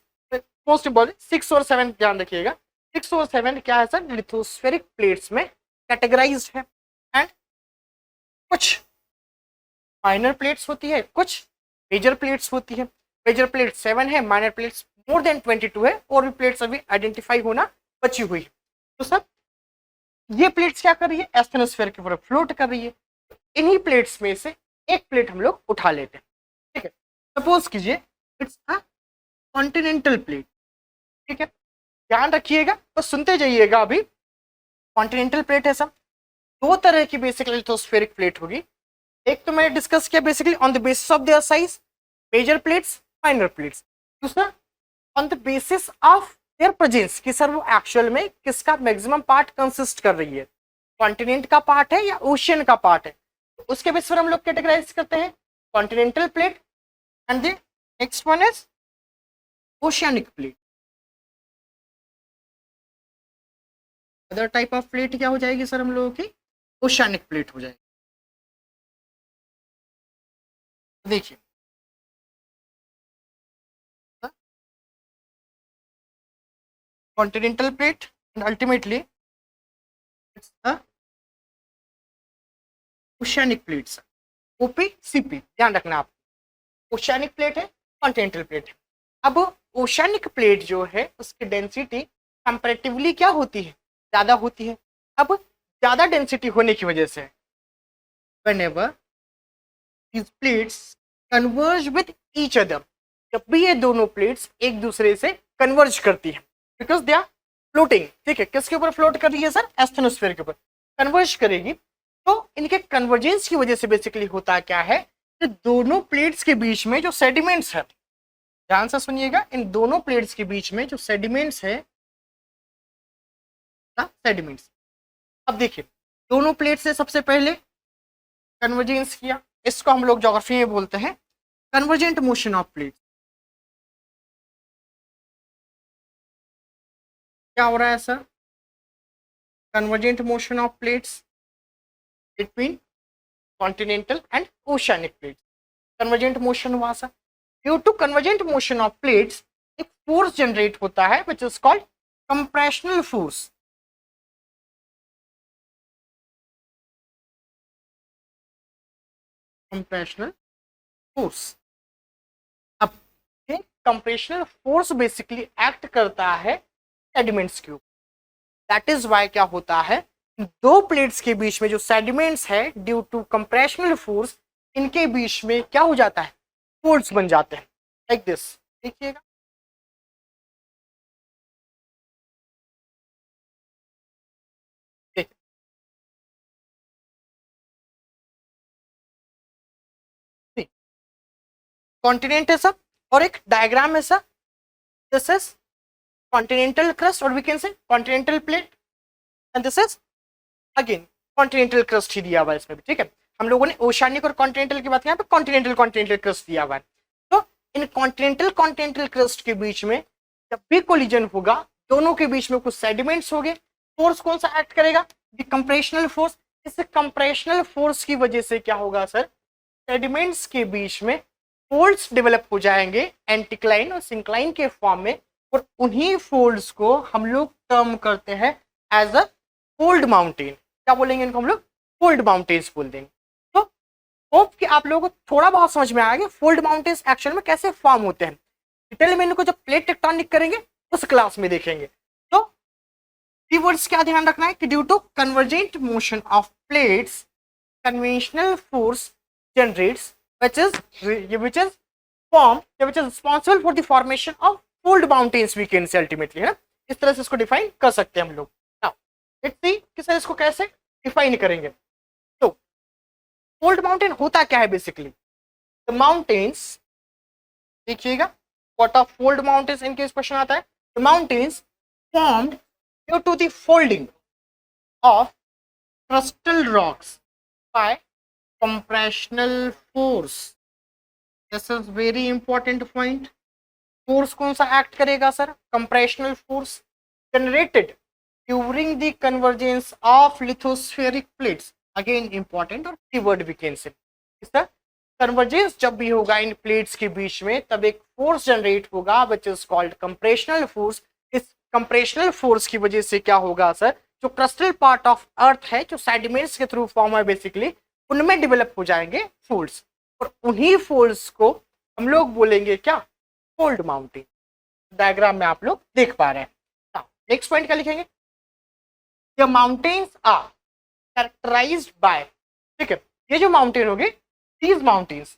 most important 6 और 7 ध्यान रखिएगा। 6 और 7 क्या है सर? लिथोस्फेरिक प्लेट्स में कैटेगराइज्ड है। एंड कुछ माइनर प्लेट्स होती है, कुछ मेजर प्लेट्स होती है। मेजर प्लेट 7 है, माइनर प्लेट्स मोर देन 22 है, और भी प्लेट्स अभी आइडेंटिफाई होना बची हुई है। तो सर ये प्लेट्स क्या कर रही है? एस्थेनोस्फेयर के ऊपर फ्लोट कर रही है। इन्हीं प्लेट्स में से एक प्लेट हम लोग उठा लेते हैं, ठीक है। सपोज कीजिए इट्स अ कॉन्टिनेंटल प्लेट, ठीक है। ध्यान रखिएगा तो सुनते जाइएगा। अभी कॉन्टिनेंटल प्लेट है सब, दो तरह की बेसिकली लिथोस्फेरिक प्लेट होगी। एक तो मैंने डिस्कस किया basically on the basis of their size, major plates, minor plates. दूसरा on the basis of their presence, कि सर वो एक्चुअल में किसका मैक्सिमम पार्ट कंसिस्ट कर रही है, कॉन्टिनेंट का पार्ट है या ओशियन का पार्ट है। उसके बेस पर हम लोग कैटेगराइज करते हैं continental plate, and the next one is oceanic plate. Other type of plate क्या हो जाएगी सर हम लोगों की? ओशियनिक प्लेट हो जाएगी। देखिए continental plate and ultimately it's a oceanic plate sir, OP CP, ध्यान रखना आप। ओशियनिक प्लेट है, कॉन्टिनेंटल प्लेट है। अब ओशियनिक प्लेट जो है उसकी डेंसिटी कंपैरेटिवली क्या होती है? ज्यादा होती है। अब ज्यादा डेंसिटी होने की वजह से whenever these plates converge with each other, जब भी ये दोनों प्लेट्स एक दूसरे से कन्वर्ज करती है, बिकॉज दे आर फ्लोटिंग, ठीक है। किसके ऊपर फ्लोट कर रही है सर? एस्थेनोस्फेयर के ऊपर कन्वर्ज करेगी। तो इनके कन्वर्जेंस की वजह से बेसिकली होता क्या है कि दोनों प्लेट्स के बीच में जो सेडिमेंट्स है, ध्यान से सुनिएगा, इन दोनों प्लेट्स के बीच में जो सेडिमेंट्स है, सेडिमेंट्स, अब देखिए दोनों प्लेट से सबसे पहले कन्वर्जेंस किया, इसको हम लोग ज्योग्राफी में बोलते हैं कन्वर्जेंट मोशन ऑफ प्लेट। क्या हो रहा है sir? Convergent motion of plates between continental and oceanic plates. Convergent motion हुआ sir, due to convergent motion of plates एक फोर्स जनरेट होता है which is called compressional force. Compressional force. अब compressional force basically act करता है sediments के ऊपर। That is Y क्या होता है, दो प्लेट्स के बीच में जो सेडिमेंट्स है ड्यू टू कंप्रेशनल फोर्स, इनके बीच में क्या हो जाता है? फोर्स बन जाते हैं, लाइक दिस। देखिएगा कॉन्टिनेंट है सब, और एक डायग्राम है sir, this is continental crust और we can say continental plate, and this is again continental crust ही दिया हुआ है इसमें भी, ठीक है। हम लोगों ने ओशियानिक और कॉन्टिनेंटल की बात की, यहाँ पे कॉन्टिनेंटल क्रस्ट दिया हुआ है। तो इन कॉन्टिनेंटल क्रस्ट के बीच में जब भी कोलिजन होगा, दोनों के बीच में कुछ सेडिमेंट्स हो गए, फोर्स कौन सा एक्ट करेगा? The compressional force. इस कंप्रेशनल फोर्स की वजह से क्या होगा सर? सेडिमेंट्स के बीच में फोल्ड्स डेवलप हो जाएंगे एंटीक्लाइन और सिंक्लाइन के फॉर्म में, और उन्हीं फोल्ड्स को हम लोग टर्म करते हैं एज अ फोल्ड माउंटेन। क्या बोलेंगे इनको हम लोग? फोल्ड माउंटेन्स बोल देंगे। तो होप कि आप लोगों को थोड़ा बहुत समझ में आएगा फोल्ड माउंटेन्स एक्चुअल में कैसे फॉर्म होते हैं। डिटेल में इनको जब प्लेट टेक्टोनिक करेंगे उस क्लास में देखेंगे। तो कीवर्ड्स क्या ध्यान रखना है कि due to convergent motion of plates conventional force generates which is form which is responsible for the formation of fold mountains we can say ultimately, है ना। इस तरह से इसको डिफाइन कर सकते हैं हम लोग। नाउ लेट्स सी कि सर इसको कैसे डिफाइन करेंगे। तो फोल्ड माउंटेन होता क्या है बेसिकली? द माउंटेन्स, देखिएगा व्हाट ऑफ फोल्ड माउंटेन्स इनके क्वेश्चन आता है। The mountains formed due to the folding of crustal rocks by compressional force. This is very important point. Force कौन सा एक्ट करेगा sir? Compressional force generated during the convergence of lithospheric plates. Again important और keyword we can say convergence जब भी होगा इन plates के बीच में तब एक फोर्स जनरेट होगा which is called compressional force. इस कंप्रेशनल फोर्स की वजह से क्या होगा सर, जो क्रस्टल पार्ट ऑफ अर्थ है जो सेडिमेंट्स के थ्रू फॉर्म है बेसिकली, उनमें डेवलप हो जाएंगे फोल्ड्स, और उन्हीं फोल्ड्स को हम लोग बोलेंगे क्या, फोल्ड माउंटेन। डायग्राम में आप लोग देख पा रहे हैं। नेक्स्ट पॉइंट क्या लिखेंगे, the mountains are characterized by, ठीक है, ये जो माउंटेन होगी, these mountains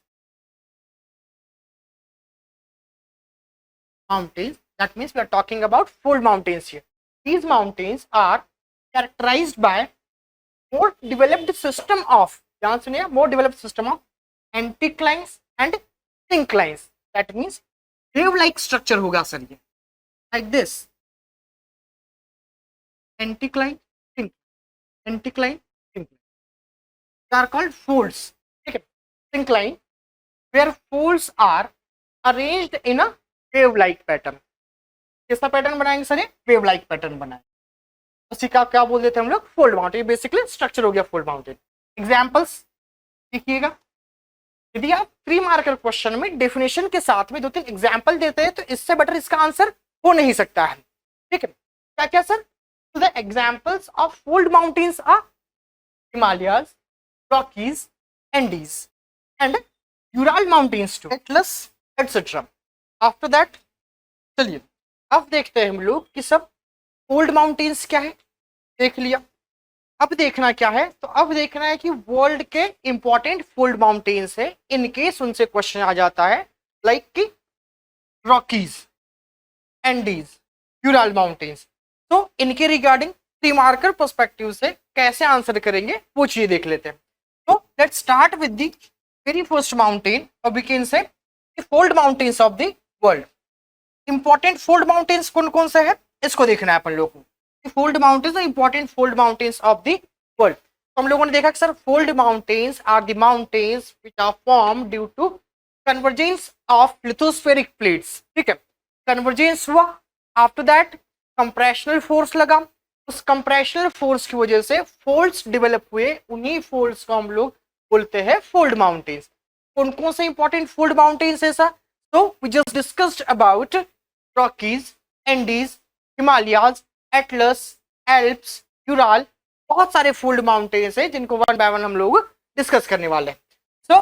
that means we are talking about fold mountains here. These mountains are characterized by more developed system of, ध्यान सुनिए, more developed system of anticlines and synclines. That means wave like structure होगा sir, ये like this, anticline, anticline, syncline, they are called folds, ठीक है, syncline where folds are arranged in a wave like pattern। कैसा pattern बनाएंगे sir, wave like pattern बनाए, उसी का क्या बोल देते हैं हम लोग, फोल्ड माउंटेन। बेसिकली स्ट्रक्चर हो गया फोल्ड माउंटेन। एग्जांपल्स देखिएगा, यदि आप 3 मार्कर क्वेश्चन में डेफिनेशन के साथ में 2-3 एग्जांपल देते हैं तो इससे बेटर इसका आंसर हो नहीं सकता है, ठीक है। क्या क्या सर, तो the examples of fold mountains are Himalayas, Rockies, Andes and Ural mountains too, Atlas etcetera. After that चलिए अब देखते हैं हम लोग कि सब फोल्ड माउंटेन्स क्या है, देख लिया। अब देखना क्या है, तो अब देखना है कि वर्ल्ड के इंपॉर्टेंट फोल्ड माउंटेन्स है, इनकेस उनसे क्वेश्चन आ जाता है लाइक कि रॉकीज, एंडीज, यूराल माउंटेन्स, तो इनके रिगार्डिंग 3 मार्कर पर्सपेक्टिव से कैसे आंसर करेंगे वो चीज देख लेते हैं। तो let's start with the very first mountain, और we can say fold mountains of the world. Important fold mountains कौन कौन से है इसको देखना है अपन लोगों को। फोल्ड माउंटेन्स और important fold mountains of the world. तो हम लोगों ने देखा कि sir fold mountains are the mountains which are form due to convergence of lithospheric plates, ठीक है। कन्वर्जेंस हुआ, आफ्टर दैट कंप्रेशनल फोर्स लगा, उस कंप्रेशनल फोर्स की वजह से फोल्ड्स डेवलप हुए, उन्हीं फोल्ड्स को हम लोग बोलते हैं फोल्ड माउंटेन्स। कौन कौन से इंपॉर्टेंट फोल्ड माउंटेन्स है सर, तो we just discussed about Rockies, Andes, Himalayas, Atlas, Alps, Ural, बहुत सारे फोल्ड माउंटेन्स हैं जिनको 1 बाय 1 हम लोग डिस्कस करने वाले हैं। So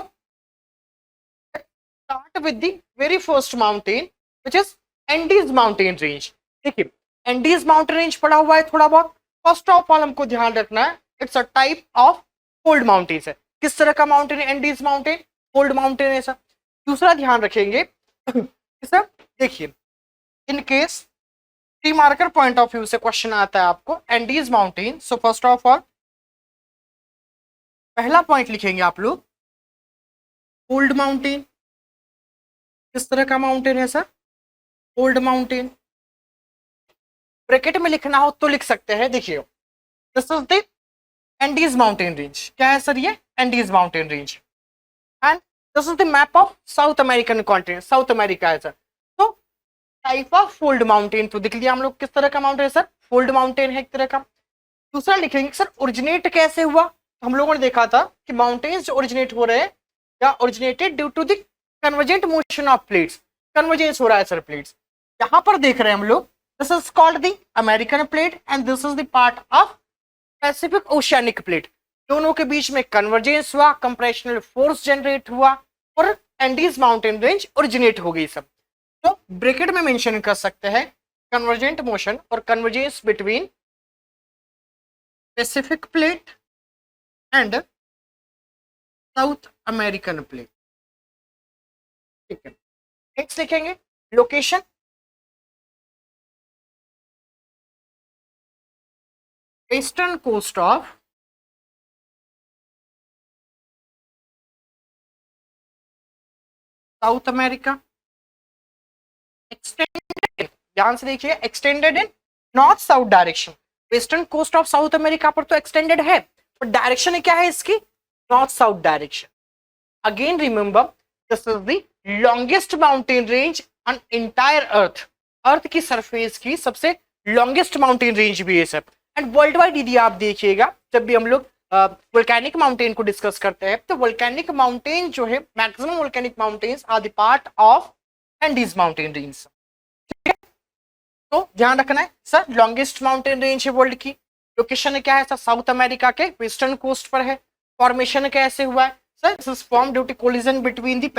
start with the very first mountain which is Andes mountain range. देखिए एंडीज माउंटेन रेंज पड़ा हुआ है थोड़ा बहुत। फर्स्ट ऑफ ऑल हमको ध्यान रखना है, it's a type of fold mountains है। किस तरह का माउंटेन है एंडीज माउंटेन, फोल्ड माउंटेन है सर। दूसरा ध्यान रखेंगे सर, देखिए in case 3 marker point of view से क्वेश्चन आता है आपको Andes mountain, so first of all पहला पॉइंट लिखेंगे आप लोग फोल्ड माउंटेन। किस तरह का माउंटेन है सर, फोल्ड माउंटेन। ब्रैकेट में लिखना हो तो लिख सकते हैं, देखिए this is the Andes mountain range. क्या है सर, ये Andes mountain range, and this is the map of south American continent, south America है सर। तो टाइप ऑफ फोल्ड माउंटेन तो देख लिया हम लोग, किस तरह का माउंटेन है सर, फोल्ड माउंटेन है एक तरह का। दूसरा लिखेंगे सर ओरिजिनेट कैसे हुआ, तो हम लोगों ने देखा था कि माउंटेन्स जो ओरिजिनेट हो रहे हैं या originated due to the convergent motion of plates, convergence हो रहा है सर प्लेट्स। यहाँ पर देख रहे हैं हम लोग, this is called the American plate and this is the part of Pacific oceanic plate. दोनों के बीच में कन्वर्जेंस हुआ, कंप्रेशनल फोर्स जनरेट हुआ और एंडीज माउंटेन रेंज ओरिजिनेट हो गई सब। तो ब्रैकेट में मेंशन कर सकते हैं कन्वर्जेंट मोशन और convergence between Pacific plate and South American plate, ठीक है। नेक्स्ट लिखेंगे location, eastern coast of South America, extended, ध्यान से देखिए, extended in north south direction. Western coast of South America पर तो एक्सटेंडेड है, पर डायरेक्शन क्या है इसकी, north south direction. Again remember this is the longest mountain range on entire earth, earth की सरफेस की सबसे लॉन्गेस्ट माउंटेन रेंज भी है सर। एंड वर्ल्ड वाइड यदि आप देखिएगा, जब भी हम लोग वोल्केनिक माउंटेन को डिस्कस करते हैं, तो वोल्केनिक माउंटेन जो है, maximum volcanic mountains are the part of Andes mountain range. तो ध्यान रखना है सर, लॉन्गेस्ट माउंटेन रेंज है वर्ल्ड की। लोकेशन क्या है सर, साउथ अमेरिका के वेस्टर्न कोस्ट पर है। फॉर्मेशन कैसे हुआ है sir, this is form due to collision between the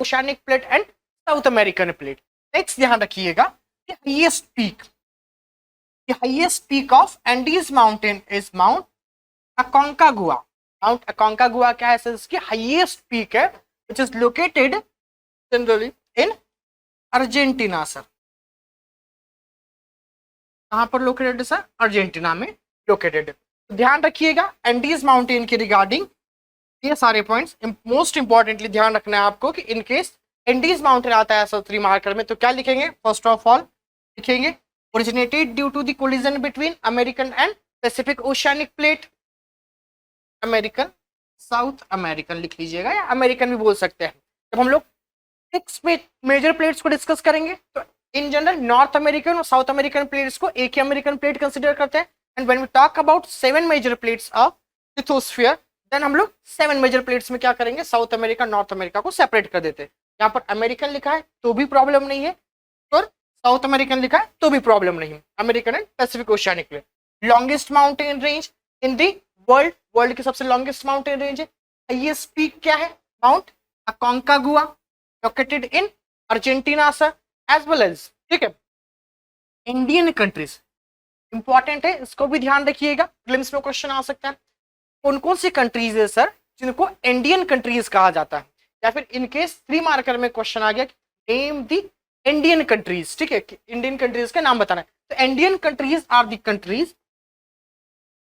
oceanic plate and South American plate. Next ध्यान रखिएगा, highest peak of Andes mountain is Mount Aconcagua. Mount Aconcagua क्या है सर, इसकी हाईएस्ट पीक है, which is located generally in Argentina sir. कहां पर located sir, Argentina में located. तो ध्यान रखिएगा एंडीज माउंटेन के रिगार्डिंग ये सारे पॉइंट्स। मोस्ट इंपॉर्टेंटली ध्यान रखना है आपको कि इन केस एंडीज माउंटेन आता है सर 3 मार्कर में, तो क्या लिखेंगे, फर्स्ट ऑफ ऑल लिखेंगे originated due to the collision between American and Pacific oceanic plate. American, South American लिख लीजिएगा, या अमेरिकन भी बोल सकते हैं। जब हम लोग 6 मेजर प्लेट्स को डिस्कस करेंगे तो इन जनरल नॉर्थ अमेरिकन और साउथ अमेरिकन प्लेट्स को एक ही अमेरिकन प्लेट कंसिडर करते हैं। And when we talk about 7 major plates of lithosphere, then हम लोग 7 मेजर प्लेट्स में क्या करेंगे, साउथ अमेरिका नॉर्थ अमेरिका को सेपरेट कर देते हैं। यहाँ पर अमेरिकन लिखा है तो भी प्रॉब्लम नहीं है, और साउथ अमेरिकन लिखा है तो भी प्रॉब्लम नहीं है। American and Pacific oceanic plate. Longest mountain range in the world, world की सबसे लॉन्गेस्ट माउंटेन रेंज है। हाईएस्ट पीक क्या है, Mount Aconcagua, located in Argentina sir, as well as, ठीक है, इंडियन कंट्रीज। इंपॉर्टेंट है, इसको भी ध्यान रखिएगा, प्रीलिम्स में क्वेश्चन आ सकता है। कौन कौन सी कंट्रीज है सर जिनको इंडियन कंट्रीज कहा जाता है, या फिर इनकेस 3 मार्कर में क्वेश्चन आ गया नेम दी इंडियन कंट्रीज, ठीक है, इंडियन कंट्रीज का नाम बताना है। तो Indian countries are the countries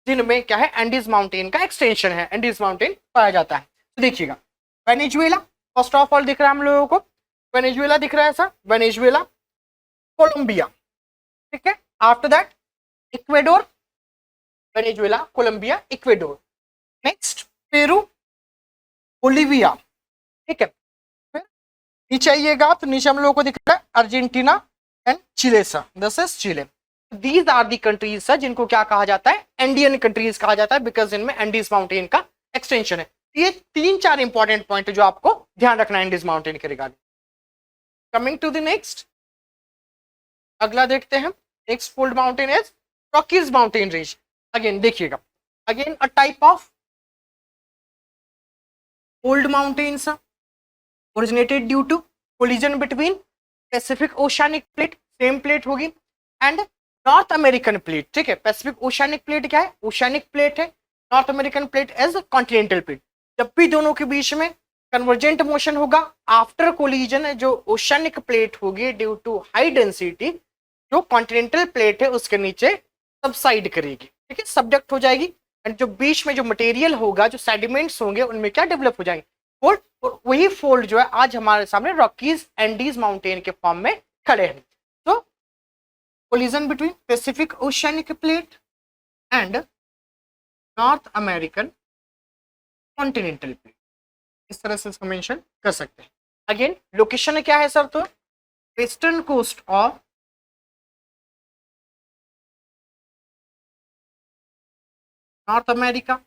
जिनमें क्या है, एंडीज माउंटेन का एक्सटेंशन है, एंडीज माउंटेन पाया जाता है। तो देखिएगा वेनेजुएला फर्स्ट ऑफ ऑल दिख रहा है हम लोगों को, वेनेजुएला दिख रहा है सर, वेनेजुएला, कोलंबिया, ठीक है, after that Ecuador, Venezuela, Colombia, Ecuador. Next Peru, Bolivia, ठीक है। फिर नीचे आइएगा तो नीचे हम लोगों को दिख रहा है Argentina and Chile sir, this is Chile. These are the countries sir जिनको क्या कहा जाता है, इंडियन कंट्रीज कहा जाता है, बिकॉज इनमें एंडीज माउंटेन का एक्सटेंशन है। ये 3-4 इंपॉर्टेंट पॉइंट जो आपको ध्यान रखना है एंडीज माउंटेन के regarding. Coming to the next, अगला देखते हैं। Next fold mountain is Rockies mountain range. Again देखिएगा, again a type of fold mountains originated due to collision between Pacific Oceanic plate, same plate होगी, and North American plate, ठीक है। Pacific oceanic plate क्या है, oceanic plate है, North American plate as continental plate. जब भी दोनों के बीच में कन्वर्जेंट मोशन होगा आफ्टर कोलिजन, जो ओशियानिक प्लेट होगी ड्यू टू हाई डेंसिटी, जो कॉन्टिनेंटल प्लेट है उसके नीचे सबसाइड करेगी, ठीक है, सब्जेक्ट हो जाएगी। एंड जो बीच में जो मटेरियल होगा, जो सेडिमेंट्स होंगे, उनमें क्या डेवलप हो जाएंगे, फोल्ड। और वही फोल्ड जो है आज हमारे सामने रॉकीज एंडीज माउंटेन के फॉर्म में खड़े हैं। तो collision between Pacific oceanic plate and North American continental plate, इस तरह से इसको मेंशन कर सकते हैं। अगेन लोकेशन क्या है सर, तो western coast of North America,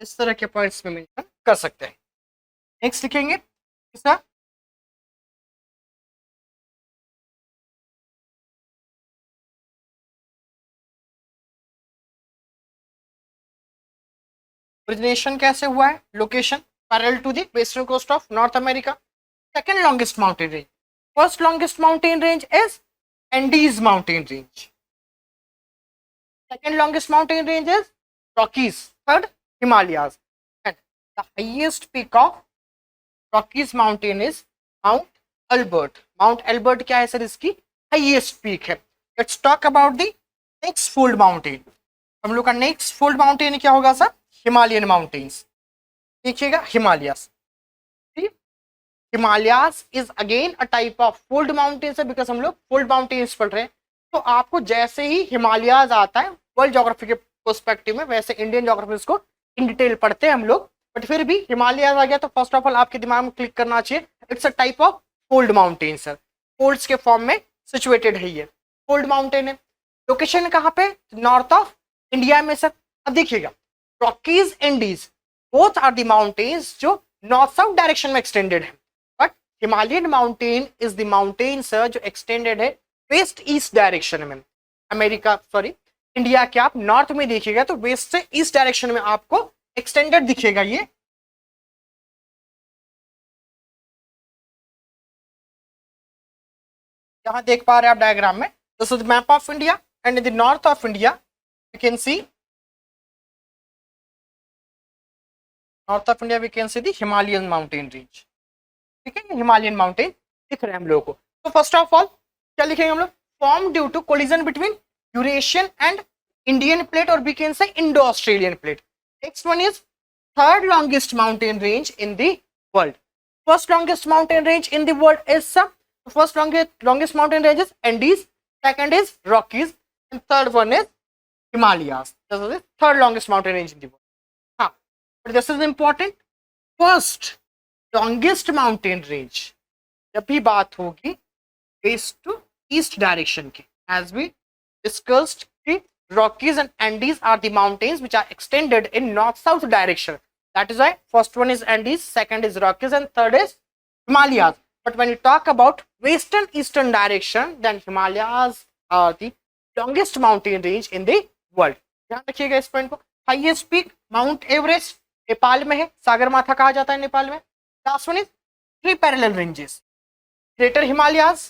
इस तरह के पॉइंट्स में मेंशन कर सकते हैं। नेक्स्ट लिखेंगे इसका ओरिजिनेशन कैसे हुआ है, location parallel to the western coast of North America. Second longest mountain range, first longest mountain range is Andes mountain range, second longest mountain range is Rockies, third Himalayas, and the highest peak of Rockies mountain is Mount Albert. Mount Albert क्या है sir, इसकी highest peak है। Let's talk about the next fold mountain. हम लोग का next fold mountain क्या होगा sir, Himalayan mountains। देखिएगा Himalayas, Himalayas is again a type of fold mountains है, बिकॉज हम लोग फोल्ड माउंटेन्स पढ़ रहे हैं। तो आपको जैसे ही हिमालयाज आता है वर्ल्ड ज्योग्राफी के पर्सपेक्टिव में, वैसे इंडियन ज्योग्राफी को इन डिटेल पढ़ते हैं हम लोग, बट फिर भी हिमालयाज आ गया तो फर्स्ट ऑफ ऑल आपके दिमाग में क्लिक करना चाहिए, it's a type of fold mountain sir, folds के फॉर्म में सिचुएटेड है ये, फोल्ड माउंटेन है। लोकेशन कहाँ पे, नॉर्थ ऑफ इंडिया में सर अब देखिएगा Rockies Andes both are the mountains जो नॉर्थ साउथ डायरेक्शन में एक्सटेंडेड है, but Himalayan mountain is the mountain sir जो एक्सटेंडेड है वेस्ट ईस्ट डायरेक्शन में। अमेरिका सॉरी इंडिया के आप नॉर्थ में देखिएगा तो वेस्ट से ईस्ट डायरेक्शन में आपको एक्सटेंडेड दिखेगा। ये यहां देख पा रहे हैं आप डायग्राम में, this is map of India and in the north of India you can see north of India we can see the Himalayan mountain range. ठीक है, हिमालयन माउंटेन दिख रहे हैं हम लोगों को। तो फर्स्ट ऑफ ऑल क्या लिखेंगे हम लोग, form due to collision between Eurasian and Indian plate और we can say Indo Australian plate. Next one is third longest mountain range in the world. First longest mountain range in the world is सब first longest mountain range is Andes, second is Rockies, and third one is Himalayas. This is the third longest mountain range in the world. हाँ, but this is important. First longest mountain range जब भी बात होगी west to east direction की, as we discussed, the Rockies and Andes are the mountains which are extended in north-south direction. That is why first one is Andes, second is Rockies, and third is Himalayas. But when you talk about western eastern direction, then Himalayas are the longest mountain range in the world. ध्यान रखिएगा इस point को। Highest peak Mount Everest Nepal में है, सागरमाथा कहा जाता है नेपाल में। Last one is three parallel ranges, greater Himalayas,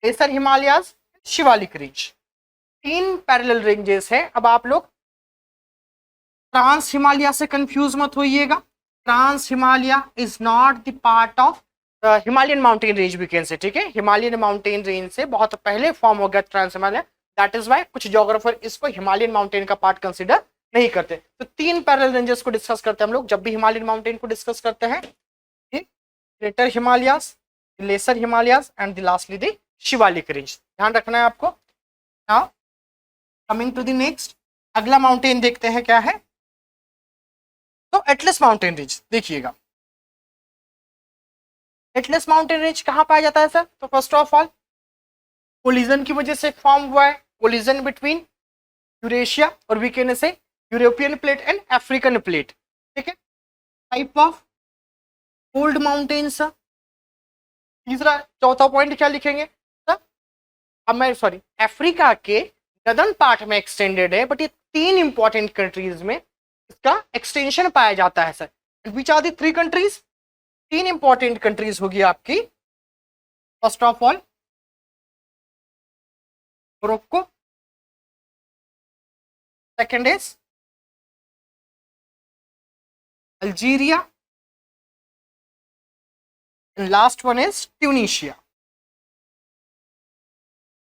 lesser Himalayas, Shivalik range. तीन पैरेलल रेंजेस है। अब आप लोग ट्रांस हिमालय से कंफ्यूज मत होइएगा। Trans Himalaya is not the part of Himalayan mountain range भी कैन से, ठीक है। हिमालयन माउंटेन रेंज से बहुत पहले फॉर्म हो गया trans Himalaya, that is why कुछ ज्योग्राफर इसको हिमालयन माउंटेन का पार्ट कंसिडर नहीं करते। तो तीन पैरेलल रेंजेस को डिस्कस करते हैं हम लोग जब भी हिमालयन माउंटेन को डिस्कस करते हैं, ठीक। Greater Himalayas, lesser Himalayas and lastly the Shivalik range, ध्यान रखना है आपको। Now coming to the next, अगला माउंटेन देखते हैं क्या है। तो एटलस माउंटेन रेंज देखिएगा। एटलस माउंटेन रेंज कहाँ पाया जाता है सर? तो फर्स्ट ऑफ ऑल कोलिजन की वजह से फॉर्म हुआ है, कोलिजन बिटवीन यूरेशिया और we can say European plate and African plate, ठीक है। Type of cold mountains. तीसरा चौथा पॉइंट क्या लिखेंगे सर? अब मैं सॉरी अफ्रीका के नदर्न पार्ट में एक्सटेंडेड है, बट ये तीन इंपॉर्टेंट कंट्रीज में इसका एक्सटेंशन पाया जाता है sir. Which are the three countries? तीन इंपॉर्टेंट कंट्रीज होगी आपकी। First of all Morocco, second is Algeria and last one is Tunisia.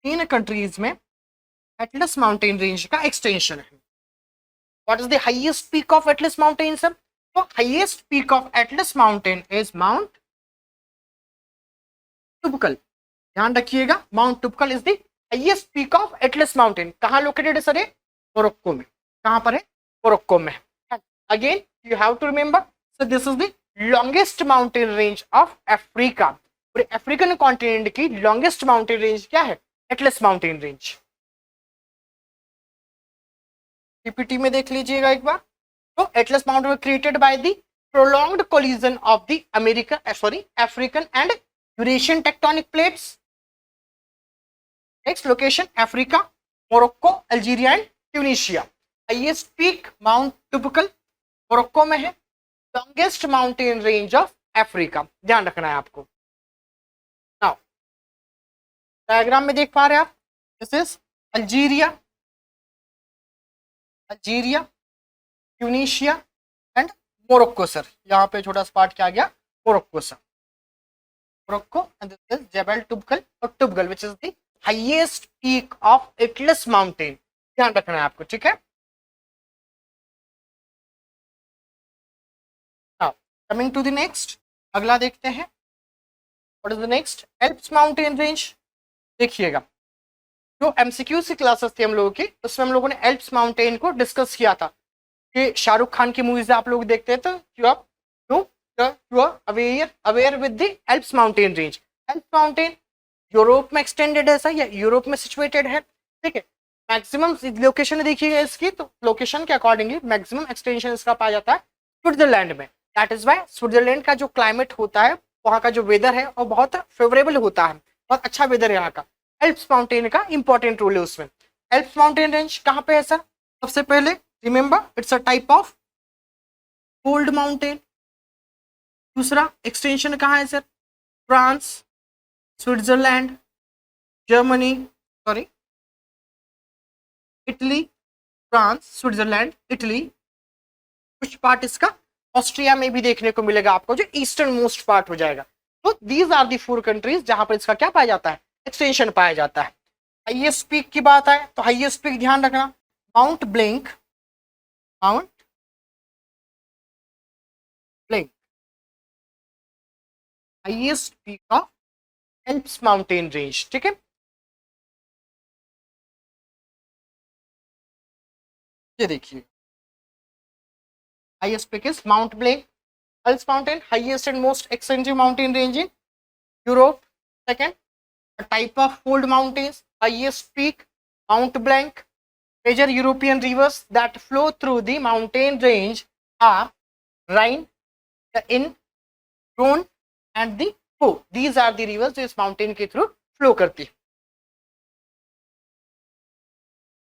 तीन कंट्रीज में एटलस माउंटेन रेंज का एक्सटेंशन है। What is the highest peak of Atlas mountain sir? तो highest peak of Atlas mountain is Mount Toubkal. ध्यान रखिएगा, Mount Toubkal is the highest peak of Atlas mountain. कहाँ located है sir? ये Morocco में। कहाँ पर है? मोरक्को में। Again you have to remember so this is the longest mountain range of Africa. पूरे अफ्रीकन कॉन्टिनेंट की लॉन्गेस्ट माउंटेन रेंज क्या है? Atlas mountain range. पीपीटी में देख लीजिएगा एक बार। तो Atlas mountain created by the prolonged collision of the African and Eurasian tectonic plates. Next location Africa, Morocco, Algeria and Tunisia. Highest peak Mount Toubkal Morocco में है। Longest mountain range of Africa, ध्यान रखना है आपको। Now diagram में देख पा रहे हैं आप, this is Algeria, Tunisia and Morocco sir. यहाँ पे छोटा सा पार्ट क्या गया? Morocco sir. Morocco and this is Jebel Toubkal और Toubkal which is the highest peak of Atlas mountain. ध्यान रखना है आपको, ठीक है। Now coming to the next, अगला देखते हैं। What is the next? Alps mountain range. देखिएगा जो एमसीक्यू की क्लासेस थी हम लोगों की, उसमें हम लोगों ने एल्प्स माउंटेन को डिस्कस किया था कि शाहरुख खान की मूवीज आप लोग देखते हैं तो you are aware with the Alps mountain range. Alps mountain Europe में एक्सटेंडेड है सर, या यूरोप में सिचुएटेड है, ठीक है। मैक्सिमम लोकेशन देखिएगा इसकी, तो लोकेशन के अकॉर्डिंगली मैक्सिमम एक्सटेंशन इसका पाया जाता है स्विट्जरलैंड में। दैट इज वाई स्विट्जरलैंड का जो क्लाइमेट होता है, वहाँ का जो वेदर है वो बहुत फेवरेबल होता है, बहुत अच्छा वेदर है यहाँ का। एल्प्स माउंटेन का इंपॉर्टेंट रोल है उसमें। एल्प्स माउंटेन रेंज कहाँ पे है सर? सबसे पहले remember it's a type of cold mountain. दूसरा एक्सटेंशन कहाँ है sir? France, Switzerland, Germany, sorry Italy, France, Switzerland, Italy, कुछ पार्ट इसका ऑस्ट्रिया में भी देखने को मिलेगा आपको, जो ईस्टर्न मोस्ट पार्ट हो जाएगा। तो दीज आर दी 4 कंट्रीज जहां पर इसका क्या पाया जाता है? एक्सटेंशन पाया जाता है। हाईएस्ट पीक की बात आए तो हाईएस्ट पीक ध्यान रखना, mount blank, mount blank highest peak of Alps mountain range. ठीक है, ये देखिए highest peak is Mount Blanc, Alps mountain, highest and most extensive mountain range in Europe. Second, a type of fold mountains, highest peak Mount Blanc. Major European rivers that flow through the mountain range are Rhine, the Inn, Rhone and the Po. These are the rivers जो इस mountain के through flow करती है।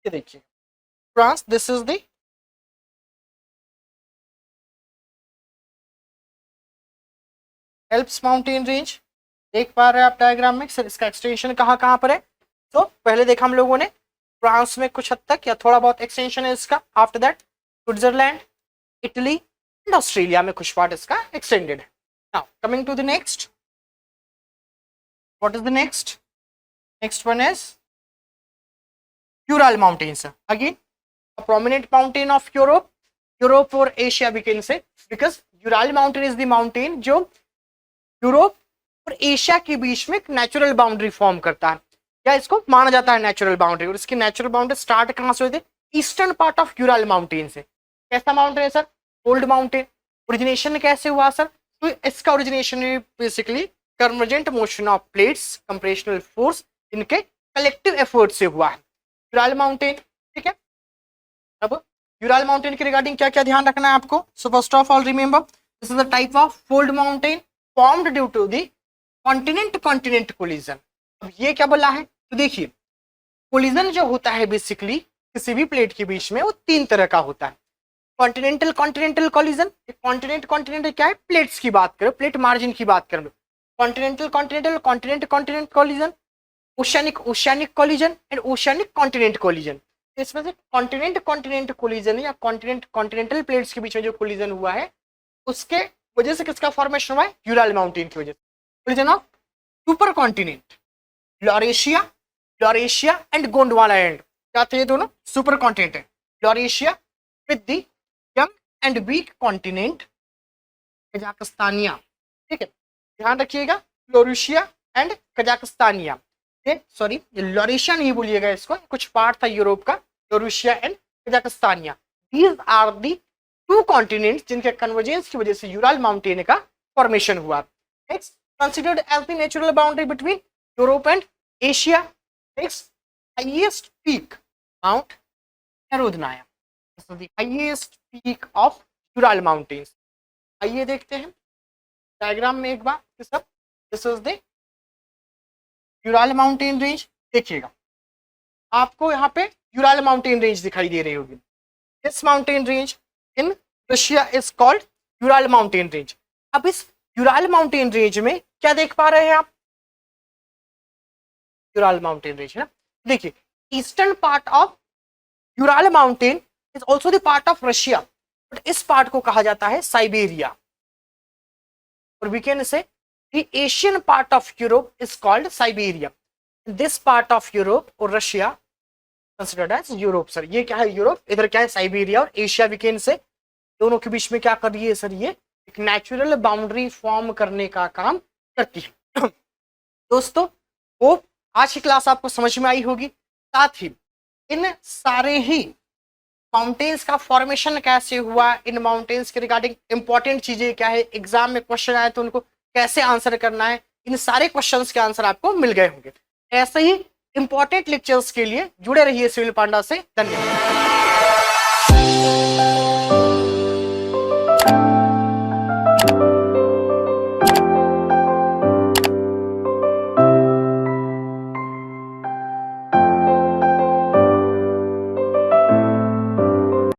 ये देखिए France, this is the Alps mountain range, देख पा रहे हैं आप डायग्राम में सर इसका एक्सटेंशन कहाँ कहाँ पर है। तो पहले देखा हम लोगों ने फ्रांस में कुछ हद तक या थोड़ा बहुत एक्सटेंशन है इसका। After that Switzerland, Italy and Australia में कुछ पार्ट इसका एक्सटेंडेड है। Now coming to the next, what is the next? Next one is Ural mountains. Again a prominent mountain of Europe और Asia we can say, because Ural mountain is the mountain जो Europe और Asia के बीच में एक natural boundary form करता है, या इसको माना जाता है नेचुरल बाउंड्री। और इसकी नेचुरल बाउंड्री स्टार्ट कहाँ से हुई थी? Eastern part of Ural mountain से। कैसा माउंटेन है सर? Old mountain. ओरिजिनेशन कैसे हुआ सर? तो इसका origination basically convergent motion of plates, compressional force, इनके कलेक्टिव एफर्ट से हुआ है यूरल माउंटेन। ठीक है, अब यूरल माउंटेन के रिगार्डिंग क्या क्या ध्यान रखना है आपको? So first of all remember this is the type of fold mountain formed due to the continent collision। अब ये क्या बोला है? तो देखिए कोलिजन जो होता है बेसिकली किसी भी प्लेट के बीच में वो 3 तरह का होता है। कॉन्टिनेंटल कॉलिजन, कॉन्टिनेंट क्या है? प्लेट्स की बात करो, प्लेट मार्जिन की बात करो। Continent collision, oceanic collision and oceanic continent collision. इसमें से कॉन्टिनेंट कॉलिजन या कॉन्टिनेंटल प्लेट्स के बीच में जो कॉलिजन हुआ है उसके वजह से किसका फॉर्मेशन हुआ है? यूरल माउंटेन की वजह से। Collision of super continent, Laurasia and Gondwana and, क्या थे ये दोनों? सुपर कॉन्टिनेंट है। Laurasia with the young and weak continent Kazakhstania. ठीक है, ध्यान रखिएगा, Laurasia and Kazakhstania. Sorry Laurasia नहीं भूलिएगा इसको, कुछ पार्ट था यूरोप का, Laurasia and Kazakhstania. These are the 2 continents जिनके कन्वर्जेंस की वजह से यूरल माउंटेन का फॉर्मेशन हुआ। Next, considered as the natural boundary between Europe and Asia. Next, highest peak Mount Narodnaya, this is the highest peak of Ural mountains. आइए देखते हैं diagram में एक बार सब। This is the Ural mountain range. देखिएगा आपको यहाँ पे यूरल माउंटेन रेंज दिखाई दे रही होगी। This mountain range in Russia is called Ural mountain range. अब इस यूरल माउंटेन रेंज में क्या देख पा रहे हैं आप? यूरल माउंटेन रेंज है ना, देखिए eastern part of Ural mountain is also the part of Russia, but इस पार्ट को कहा जाता है साइबेरिया। और we can say the Asian part of Europe is called Siberia. This part of Europe और Russia considered as Europe. Sir ये क्या है? यूरोप, इधर क्या है? साइबेरिया। और एशिया वीकेंड से दोनों के बीच में क्या कर रही है सर? ये एक नेचुरल बाउंड्री फॉर्म करने का काम करती है। दोस्तों होप आज की क्लास आपको समझ में आई होगी। साथ ही इन सारे ही माउंटेन्स का फॉर्मेशन कैसे हुआ, इन माउंटेन्स के रिगार्डिंग इंपॉर्टेंट चीजें क्या है, एग्जाम में क्वेश्चन आए तो उनको कैसे आंसर करना है, इन सारे क्वेश्चंस के आंसर आपको मिल गए होंगे। ऐसे ही इंपॉर्टेंट लेक्चर्स के लिए जुड़े रहिए सिविल पांडा से। धन्यवाद।